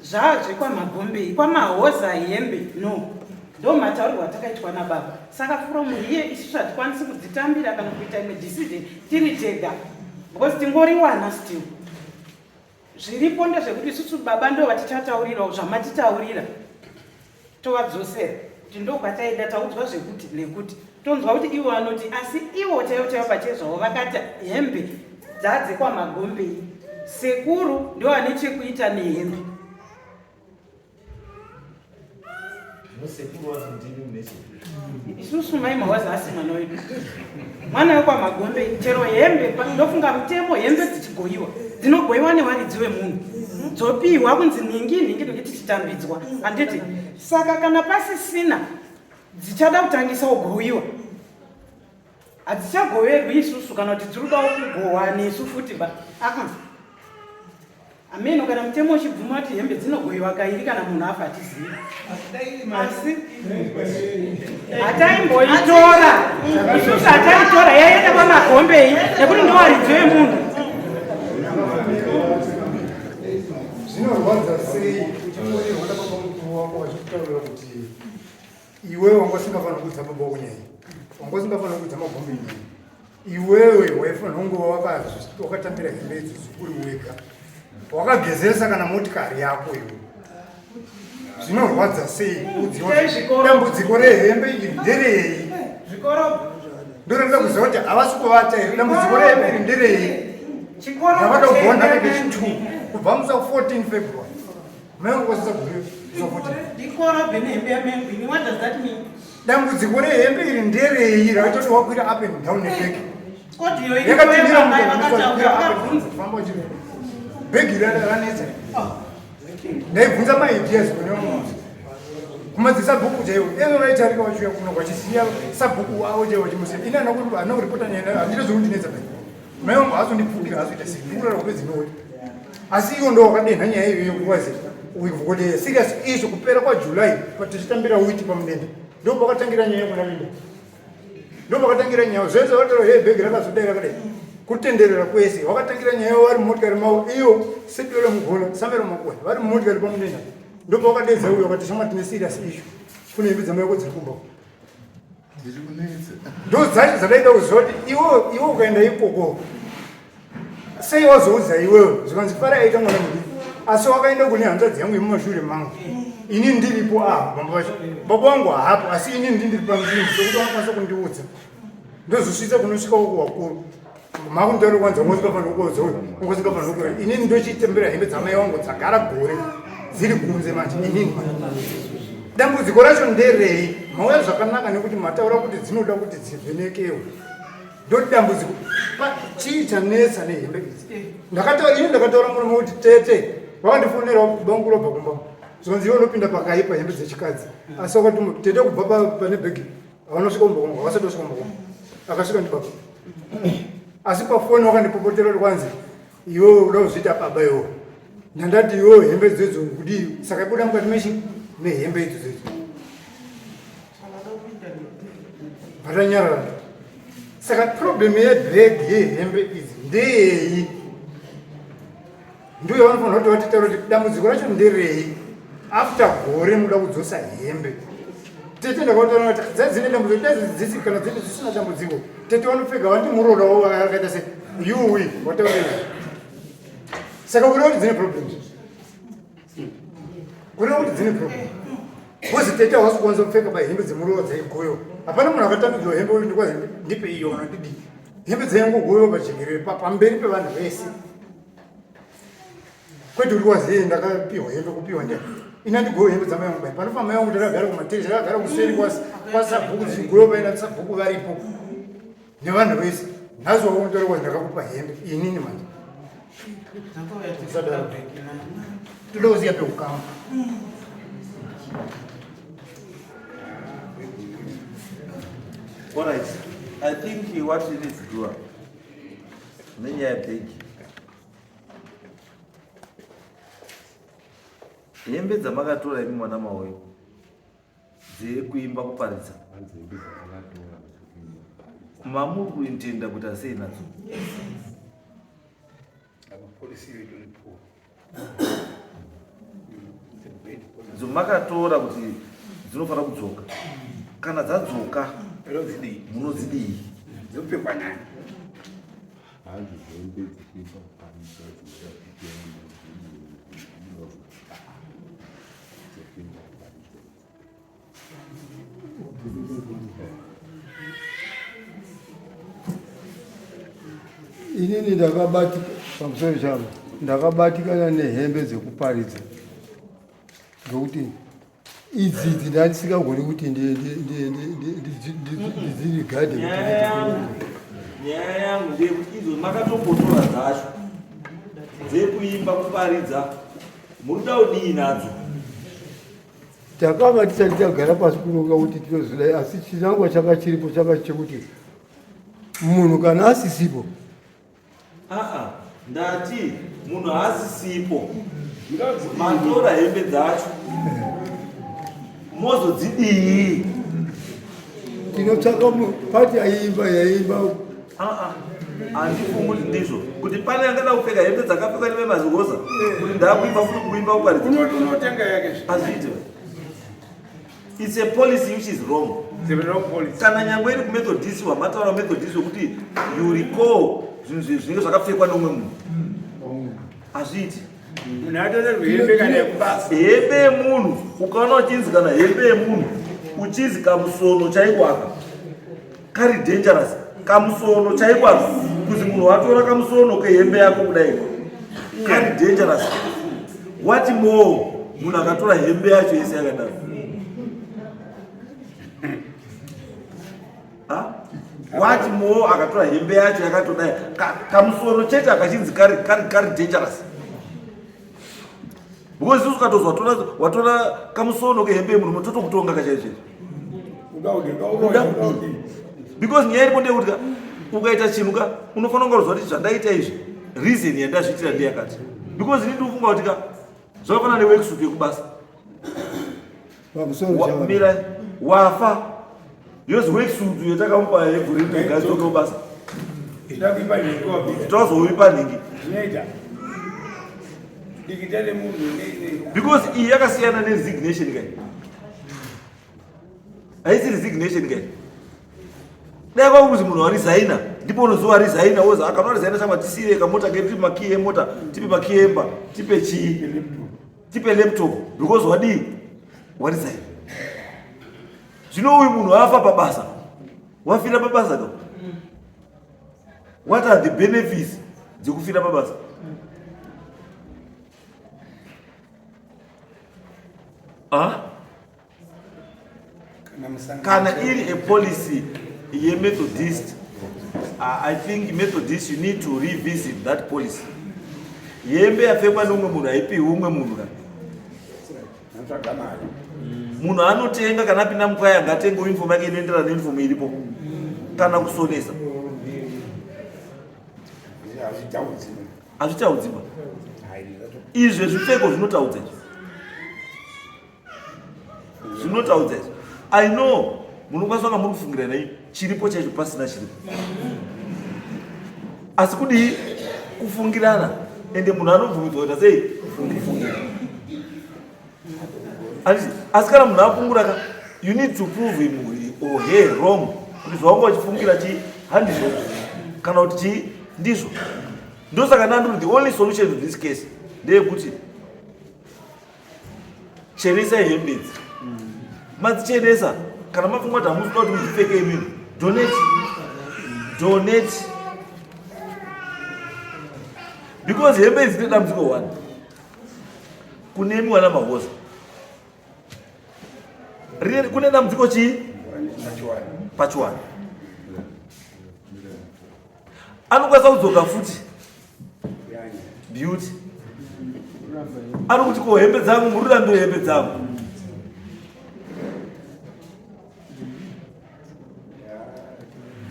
[SPEAKER 6] zvekwaMagombei kwamahoza hembe no ndo mataurirwo atakaitwa nababa. Saka from here isusu hatikwanisi kudzitambira kana kuita imwe decision tiri tega because tingoriwana still. Zviripo ndezvekuti isusu baba ndo vatichataurirawo zvamatitaurira tovadzosera kuti ndo kwataenda taudzwa zvekuti nekuti tonzwa kuti ivo vanoti asi ivo chaivo pachezvavo vakati hembe dzadzekwaMagombei sekuru ndo vane chekuita nehembe. Isusu mai mawaza asi mwana wedu mwana wekwaMagombei chero hembe ndofunga mutemo hembe dzichigoyiwa dzinogoyiwa newaridzi wemunhu dzopiwa kunzi ningi tichitambidzwa handiti. Saka kana pasisina dzichada kutangisa kugoyiwa hadzichagoverwi isusu kana kuti dzirikudawo kugohwa nesu futi ba ameno kana mutemo uchibvuma kuti hembe dzinogoyiwa kairi kana munhu afa hatizivi asi hataimboitora isusu hataitora yaienda kwaMagombei nekuti ndowaridzi wemunhu.
[SPEAKER 4] Zvinorwadza sei uchitorerwa nababa mukuru wako vachikutaurira kuti iwewe wanga usingafanira kudza baba kunyaya, wanga usingafanira kudza Magombei nyaya, iwewe waifanira kunge wakatambira hembe idzodzo uri wega, wakagezesa kana motikari yako iwe. Zvinorwadza sei udziwa dambudziko rehembe iri nderei? Ndoda kuziva kuti havasi kuvata here dambudziko rehembe iri nderei? Ndavada kugona negechitu kubva musa 14 February. Dambudziko rehembe iri nderei raitoti wakwira up and down nebhegi. Bhegi ranetsa. Ndaibvunza maideas kunemuzi. Kumadzisa bhuku chaiwo. Ezo vaitarika vachiuya kuno vachisiya sabhuku avo chaiwo vachimusema. Ini anokuripota nyaya handina zvoundinetsa pei. Mai vangu hazondipfukira hazoita sei ndikurara kupedza noti. Asi iwo ndo wakadenha nyaya iyoyo kuvazi kuti serious issue kupera kwaJuly patichitambira witi pamudende ndo pakatangira nyaya kuna Linda. Ndo pakatangira nyaya zvese vatoro hey bhegi rakazodai rakadai kutenderera kwese wakatangira nyaya vari motikari mavo iyo sepero mugona samero makwe vari motikari pamudende ndo pakadedza uyo wakati shama tine serious issue kune hembe dzamai dziri kumba ndo dzacho dzadaida kuziva kuti iwo ukaenda ikoko sei wazoudza iwewe zvikanzi fara aita mwana mudiki asi wakaenda kune hanzvadzi yangu yemumashure mangu ini ndiripo bamba vacho baba vangu hapo asi ini ndiri panzvimbo sokuti vanokwanisa kundiudza ndozosvitsa kunosvika uko wakuru makunditori kwanza ungosingafanira kukodza uyu ungosingafanira kukodza inini ndochitembera hembe dzamai vangu dzagara gore dziri kunze manje inini dambudziko racho nderei mauya zvakanaka nekuti mataura kuti dzinoda kuti dzivhenekewo ndoti dambudziko chii chanetsa nehembe idzi ndakataura murume kuti tete vakandifonera bangu robva kumba zvikanzi iwe unopinda pakaipa hembe dzechikadzi asi wakati tete kubva pane bhegi avanosvika kumba kwangu havasati vasvika kumba kwangu akasvika ndibaba asi pafoni wakandipopotera kuti kwanzi iwe uda kuzviita baba iwo ndandati iwo hembe dzedzo kudi saka ibuda mukati mehembe idzo dzedzo vatanyarara saka problem yebhegi yehembe idzi ndeyei ndiyo vanofanira kuti vatitaura kuti dambudziko racho nderei after gore muda kudzosa hembe tetenda kwataura kuti dzadzine dambudziko dzisi kana dzine dzisina dambudziko tete vanopfega vati muroda wavo akaita se yuwi wataurei saka kuda kuti dzine problems kuda kuti dzine problem kozi tete hawasi kuwanza kupfeka pahembe dzemurowa dzaigoyo hapana munhu akatambidzwa hembe uri ndikwazi ndipe iyo kana ndidi hembe dzaingogoyiwa pajekerere pamberi pevanhu vese kwete uri wazii ndakapiwa hembe kupiwa ndia ina ndigoyo hembe dzamai vangu bai panofa mai vangu ndakagara kumatereshi akagara kuseri kwasabhuku dzigoyo paina sabhuku varipo nevanhu vese nhasi wakunotaura ndakakupa hembe inini manje toda kuziya pekukama
[SPEAKER 3] All right. I think what you need to do, then I think. Hembe dzamakatora imi mwana mawoyo dzekuimba kuparidza mamuri kuintenda kuti asei nadzo dzomakatora kuti dzinofanira kudzoka kana dzadzoka munodzidii
[SPEAKER 5] dzopfekwa nani
[SPEAKER 1] inini ndakabatika pamusoro chavo ndakabatikana nehembe dzekuparidza ndokuti idzi ndandisingagoni kuti ndizirigadhe
[SPEAKER 3] nyaya yangu ndeyekuti idzo makatombotora dzacho dzekuimba kuparidza muri kuda kudii nadzo
[SPEAKER 1] takanga tisati tagara pasi kunoka kuti tinozvidai asi chinangwa changa chiripo changa chekuti munhu kana asisipo
[SPEAKER 3] ndati munhu asisipo matora hembe dzacho mozodzidii
[SPEAKER 1] tinotsvaka pati yaimba
[SPEAKER 3] handifungi kuti ndizvo kuti pane angada kupfeka hembe dzakapfekwa nevemazigoza kuti ndakuimba futi kuimba
[SPEAKER 5] unotenga yake
[SPEAKER 3] azviite it's a policy which is wrong kana nyangwe iri kumethodisi wamataura methodisi wekuti you recall zvinhu zvinenge zvakapfekwa neumwe munhu hazviiti hembe yemunhu ukaona uchinzi kana hembe yemunhu uchinzi kamusono chaikwaka kari dangerous kamusono chaikwaka kuzi munhu watora kamusono kehembe yako kudai kari dangerous what more munhu akatora hembe yacho yese yakadaro what more akatora hembe yacho yakatodai kamusono chete akachinzi kari dangerous because isusu ukatozwa watora kamusono kehembe yemunhu totokutonga kachaichete because nyaya iripo ndeyekuti ukaita chinhu unofanira kungaruziva kuti zvandaita izvi reason yandazviitira ndeyakati because ini ndikufunga kuti zvakafanana neworksuit yekubasa mirai wafa yozi worksuit yatakamupa yegurindogazotobasa tauzoipa nhingi because iyi yakasiyana neresignation kai haisi resignation kai dai kwakuzi munhu waresigna ndipo unoziva waresigna wozi akana resigna chama tisire kamota kedu tipe makiyi emota tipe makiyi emba tipe chii tipe laptop because wadii waresigna zvino uyu munhu afa pabasa wafira pabasa ka what are the benefits dzekufira pabasa kana iri a policy yemethodist I think methodist you need to revisit that policy hembe yapfekwa neumwe munhu haipiwi umwe munhu ka munhu anotenga kana apinda mukwaya ngatenge uniform yake inoenderana neuniform iripo kana kusonesa hazvitaudziba izvi zvipfeko zvinotaudza izvi I know munokwanisa kunga muri kufungira nei chiripo chaicho pasina chiripo asi kudii kufungirana ende munhu anobvumidzwa kuita sei kufungira asi kana munhu afungura you need to prove him or her wrong kuti zvaunga uchifungira handizvo kana kuti ndizvo ndosaka ndanduri the only solution to this case ndeyekuti cheresai hembe idzi madzichenesa kana mafunga kuti hamusi kuti mudzipfeke imini donate because hembe idzi dzine dambudziko 1 kunemiwa namahoza kune dambudziko chii pachiwana anokwanisa kudzoka futi beauty ari kuti ko hembe dzangu mururambe hembe dzangu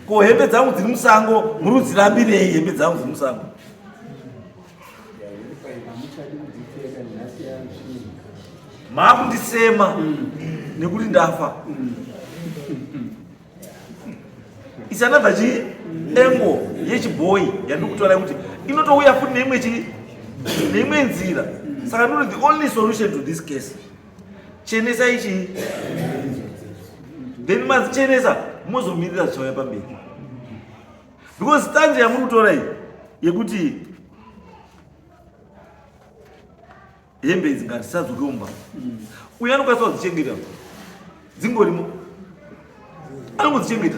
[SPEAKER 3] ko hembe dzangu dziri musango murudzirambirei hembe dzangu dziri musango makundisema nekuti ndafa isanabva chii engo yechibhoyi yandikutora kuti inotouya futi neimwe nzira saka ndoti the only solution to this case chenesa ichi then mazichenesa mozomirira zvichauya pamberi because stanje yamuri kutora iyi yekuti hembe idzi ngatisadzoke mumba uye anokwanisa kudzichengeta dzingorimo anongodzichengeta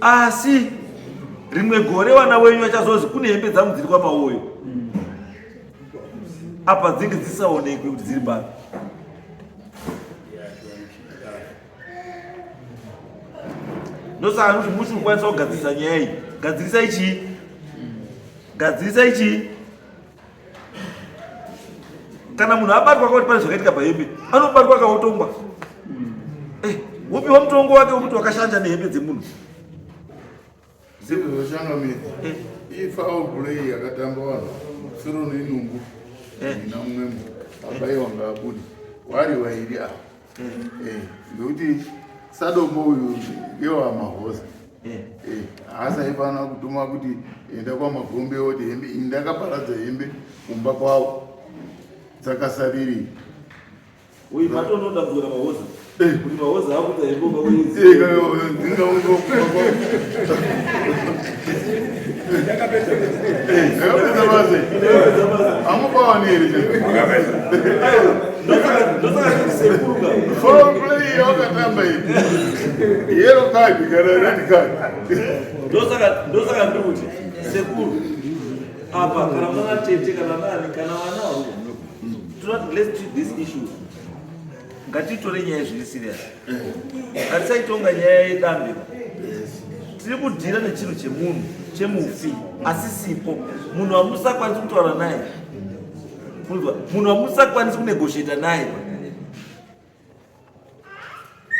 [SPEAKER 3] asi rimwe gore vana wenyu vachazozi kune hembe dzangu dziri kwamawoyo apa dzinge dzisaonekwe kuti dziri pano ndosaka kuti muchi kukwanisa kugadzirisa nyaya iyi gadzirisa ichi kana munhu abatwa kuti pane zvakaitika pahembe anobatwa akaotongwa wopiwa mutongo wake wekuti wakashanja nehembe dzemunhu
[SPEAKER 8] zvirozvoshangamidza ifoul play yakatamba vanhu soro nenungu ina mumwe abayiwa ngaabudi wari wairi apa ndokuti sadomo uyu ngewamahoza haasaifanira kutuma kuti enda kwamagombe oti hembe ndakaparadza hembe kumba kwavo dzakasariri
[SPEAKER 3] uyu matonodambura mahoza kuti mahoza akuta hembe
[SPEAKER 8] ndakapedza basa amupawaniri foreplay wakatamba ivi yero kadi kana red card
[SPEAKER 3] ndosaka ndiri kuti sekuru apa kana mwana tete kana nani kana vana tunati let's treat this issue ngatitore nyaya zviri serious ngatisaitonga nyaya yedambiko tiri kudhira nechinhu chemunhu chemufi asisipo munhu wamusakwanisi kutaura naye munhu wamusakwanisi kunegosheta naye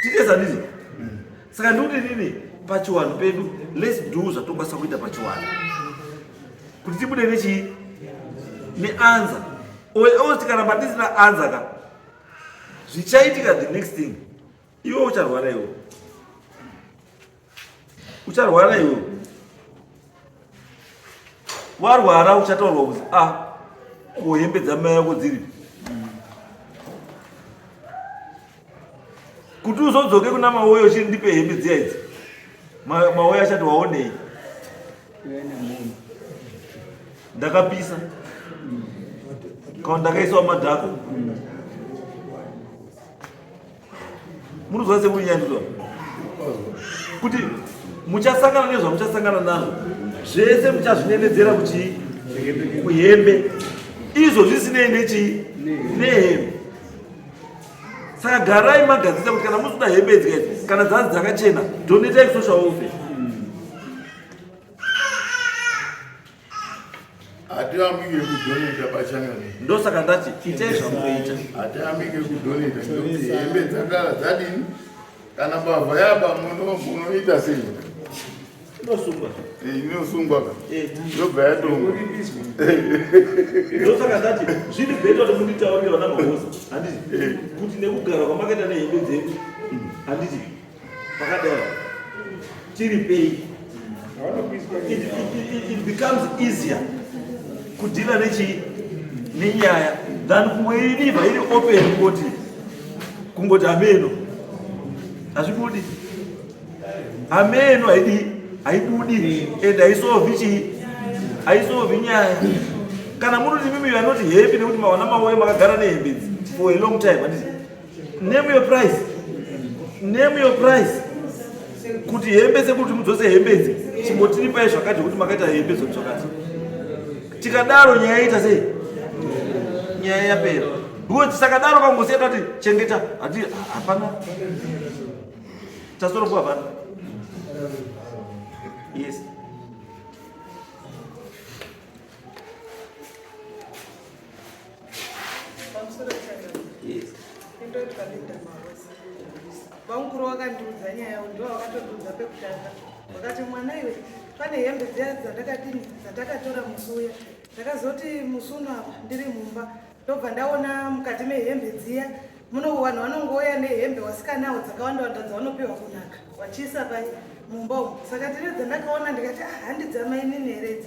[SPEAKER 3] tikeza ndizvo saka ndikuti nini pachiwanhu pedu let's do zvatokwanisa kuita pachiwanhu kuti tibude nechii neanza oti kana patisina anza ka zvichaitika the next thing iwe ucharwara iwe warwara uchataurwa kuti hembe dzamai yako dziri kuti uzodzoke kuna mawoyo chiri ndipe hembe dziya idzi mawoyo achati waonei ndakapisa kana ndakaisawo madhako munozwa sekuri nyandizwa kuti muchasangana nezvamuchasangana nazvo zvese muchazvinenedzera kuhembe izvo zvisinei nehembe saka garai magadzisa kuti kana musuda hembe dzikaiti kana dzanzi dzakachena donetai kusocial welfare
[SPEAKER 8] hatiambike kudoneta pachangamii
[SPEAKER 3] ndosaka ndati itai zvamunoita
[SPEAKER 8] hatiambike kudoneta nekuti hembe dzadini kana mbavha yaba munoita sei
[SPEAKER 3] inosungwa
[SPEAKER 8] inosungwa yobva yatonga
[SPEAKER 3] ndosaka ndati zviri bheta kuti munditaurire vana mahoza handiti kuti nekugara kwamakaita nehembe dzedu handiti pakadaro tiri pei it becomes easier kudhila nenyaya than kungoirivha iri open kungoti ameno hazvibudi ameno haibudi and haisolvi nyaya kana munoti mimi you are not happy nekuti mavana mavoyo makagara nehembe for a long time handiti name your price kuti hembe sekuti mudzose hembe idzi chimbotiripai zvakati kuti makaita hembe zvakati tikadaro nyaya ita sei nyaya yapera ndiwo tisakadaro kangosiya tati chengeta hati hapana tasoropo hapana yes yes
[SPEAKER 6] vaunguru vakandiudza nyaya yavo ndo vakatodiudza pekutanga vakati mwana iwe pane hembe dziya dzandakadini dzandakatora musi uya ndakazoti musuno apa ndiri mumba ndobva ndaona mukati mehembe dziya muno vanhu vanongouya nehembe wasikanawo dzakawandawanda dzavanopiwa kunaka vachiisa mumba umu saka tiri dzandakaona ndikati handi dzamainini here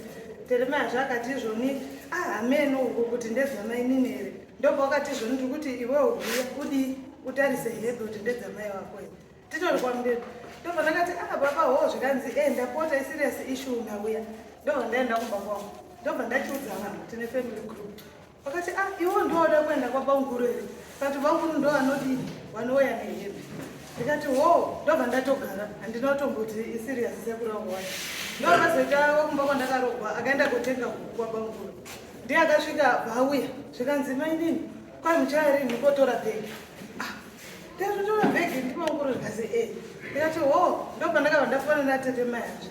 [SPEAKER 6] teremayazva akati izvoni hameno uko kuti ndedzamainini here ndobva wakati izvoni ndiri kuti iwewe uya udi utarise hembe kuti ndedzamai wako titori kwamudeni ndobva ndakati baba ho zvikanzi ndapota iserious issue nauya ndobva ndaenda kumba kwangu ndobva ndachiudza vanhu tine family group vakati iwo ndoda kuenda kwabaunguru here kati baunguru ndo vanodii vanouya nehembe ndikati ndobva ndatogara handinotomboti iserious sekurongwa ndovazoita wakumba kwandakarogwa akaenda kutenga kwabaunguru ndiye akasvika vauya zvikanzi mainini kwai muchairi ndikotora bhegi ndatotora bhegi ndibaunguru zvikazi ndikati ndobva ndakabva ndafonera tete mayazve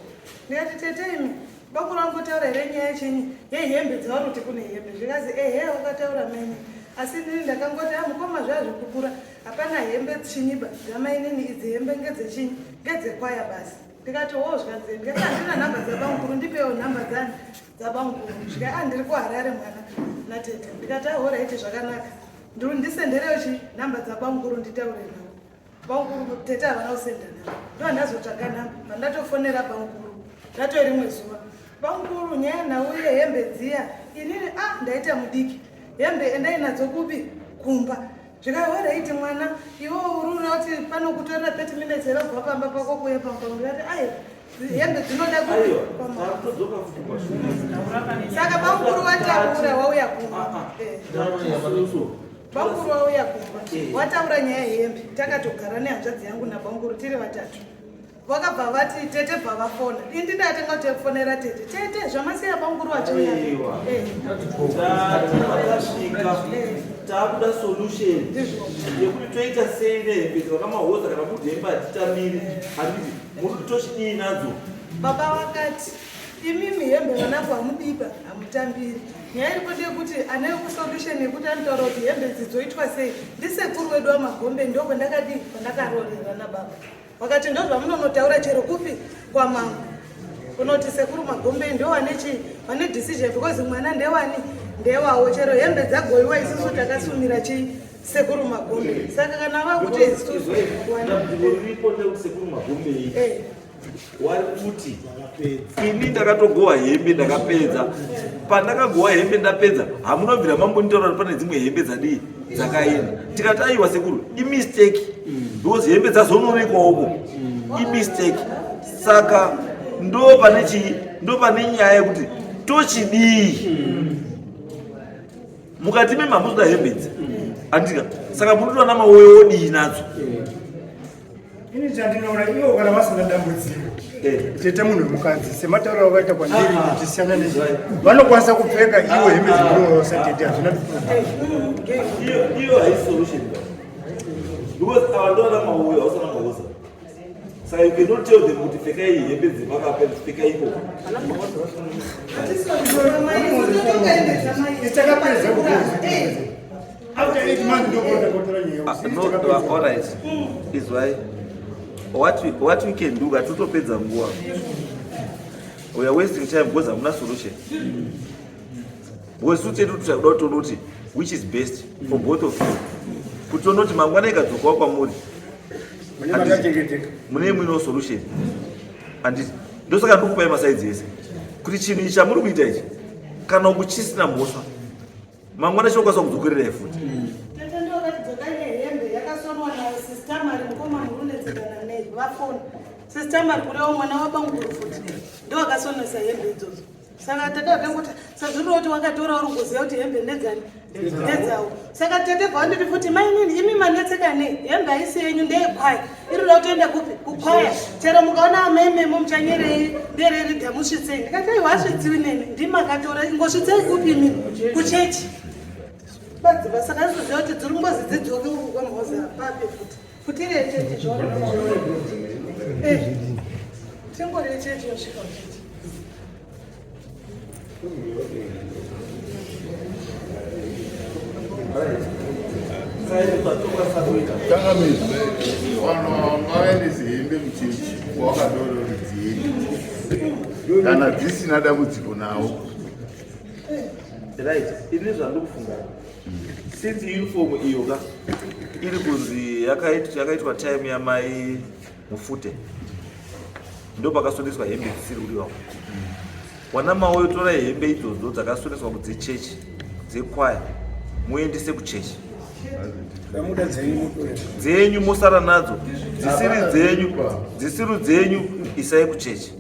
[SPEAKER 6] ndikati tete imi bakuru vangu taura here nyaya chenyi yehembe dzavanoti kune hembe zvikazi wakataura maini asi nini ndakangoti mukoma zvazvikukura hapana hembe chinyiba dzamainini idzi hembe ngedzechinyi ngedzekwaya basi ndikati zvikanzi ndikati handina nhamba dzabaunguru ndipewo nhamba dzani dzabaunguru zvika ndiri kuharare mwana natete ndikati horaiti zvakanaka ndisenderewo nhamba dzabaunguru nditaure navo baunguru tete havana kusenda navo ndo handazotsvaga nhamba mandatofonera baunguru ndato rimwe zuva baunguru nyaya nauye hembe dziya inini ndaita mudiki hembe endainadzo kupi kumba zvikahweraiti mwana iwo urura kuti pano kutorera 30 minutes here ubva pamba pako kuuya pamba ndikati hembe dzinoda saka baunguru wataura wauya kumba baunguru wauya kumba wataura nyaya yehembe takatogara nehanzvadzi yangu nabaunguru tiri vatatu vakabva vati tete bva vafona indindatenga kutefonera tete zvamasiya baunguru wachiuya
[SPEAKER 3] takuda solution yekuti toita sei nehembe dzakamahoza kana kuti hembe hatitamiri handiti muri tochidii nadzo
[SPEAKER 6] baba vakati imimi hembe vanako hamudiba hamutambiri nyaya iri kuti kuti ane kusolution yekuti anotaura kuti hembe dzidzoitwa sei ndisekuru wedu wamagombe ndoko ndakadii pandakarorera nababa wakati ndozvamunonotaura chero kupi kwamangu unoti sekuru magombe ndo vane decision because mwana ndewani ndewawo chero hembe dzagoiwa isusu takasumira sekuru magombe saka kana vakuti
[SPEAKER 3] ripo ndekusekuru magombe wari kuti ini ndakatogowa hembe ndakapedza pandakagowa hembe ndapedza hamunobvira mambonitaura kuti pane dzimwe hembe dzadii dzakaenda tikati aiwa sekuru imistake because hembe dzazonorekwauko imistake saka ndo pane nyaya yekuti tochidii mukati memhamuzoda hembe idzi andika saka munotora namawoyo odii nadzo
[SPEAKER 4] ini chandinoona ivo kana vasina dambudziko tete munhu wemukadzi semataura wakaita kwandiri tichisiyana nezvi vanokwanisa kupfeka iwo hembe dzinosa tete hazvina
[SPEAKER 3] iyo haisolution because avandona mawoyo hausana mawoza saka you cannot tell them kuti pfekai hembe dzivakapfeka iko
[SPEAKER 4] takapedza after 8 months ndokotakotora nyaya
[SPEAKER 3] all right is why what we can do katotopedza nguva we are wasting time because hamuna solution. Because such a do which is best for both of you. Kuti unoti mangwana ikadzoka kwamuri mune mwino solution. And ndosaka ndikupai masaidzi ese kuti chinhu ichi chamuri kuita ichi kana kuchisina mhosva mangwana chinokwanisa kudzokererai futi.
[SPEAKER 9] Sistema kulewa mwana wa bangu futi ndo akasonesa hembe idzodzo saka tadada kuti sazviri kuti wakatora uri kuziva kuti hembe ndedzani ndedzawo saka tadebva wanditi futi mainini imi manetseka nei hembe haisi yenyu ndeyekwaya irida kutoenda kupi kukwaya chero mukaona amaimemo muchanyerei ndereri dhamusvitsei ndikati aiwa asvitsiwi neni ndimakatora ingosvitsei kupi imini kuchechi badziva saka ziziva kuti dziri ngozi dzidzoke kwamhoza pape futi futire chechi zvaona Timbori chechi yosvika chechi.
[SPEAKER 8] Ngaendese hembe kuchechi wakadororidzieni kana dzisina dambudziko nawo.
[SPEAKER 3] Right, ini zvandikufunga since uniform iyo ka iri kunzi yakaitwa time yamai Mufute ndo pakasondeswa hembe dzisiri kuriwa wana mawo tora hembe idzodzo dzakasondeswa kudzechechi dzekwaya muendese kuchechi dzenyu mosara nadzo dzisiri dzenyu isai kuchechi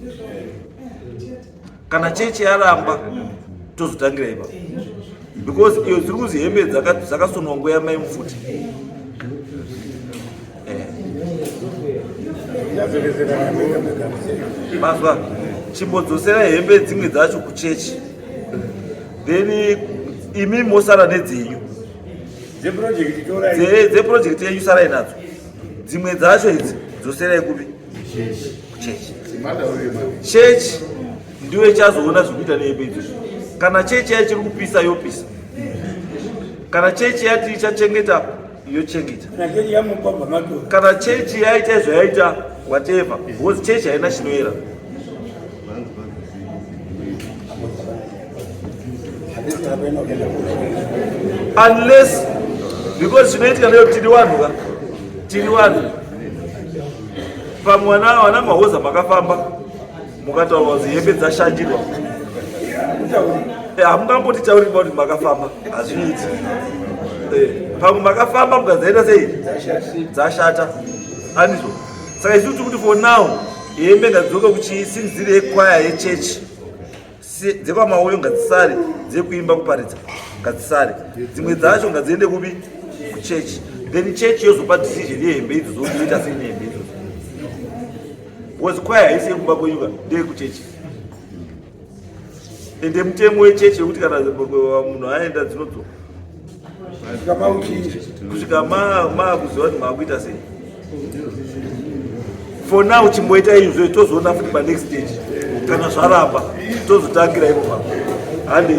[SPEAKER 3] kana chechi yaramba tozotangira ipapo because iyo dziri kuzi hembe dzakasonwa nguva yamai Mufute. Mazwa chimbodzosera hembe dzimwe dzacho kuchechi then imi mosara nedzenyu dzeprojekti yenyu sarai nadzo dzimwe dzacho idzi dzoserai kupi kuchechi. Chechi ndiyo ichazoona zvekuita nehembe idzodzo. Kana chechi yachiri kupisa yopisa, kana chechi yati ichachengeta yochengeta, kana chechi yaita zvayaita whatever because chechi haina chinoera. Unless because chinoitika ndeyo tiri vanhu pamwe wana mahoza makafamba mukataura kuti hembe dzashandirwa hamungamboti tauri kuti makafamba hazviiti. Pamwe makafamba mukazaita sei dzashata andizvo. Saka isuti kuti for now hembe ngadzidzoke kuchisinzire yekwaya yechechi dzekwamauyo ngadzisare, dzekuimba kuparidza ngadzisare, dzimwe dzacho ngadziende kupi kuchechi, then chechi yozopa decision yehembe idzi zoita sei nehembe idzodzo because kwaya haisi yekumba kwenyuka ndeyekuchechi. Ende mutemo wechechi wekuti kana munhu aenda dzinodzoka kusvika maakuziva kuti maakuita sei. For now chimboita izvo tozoona futi panext stage kana zvaramba tozotangira ipo handi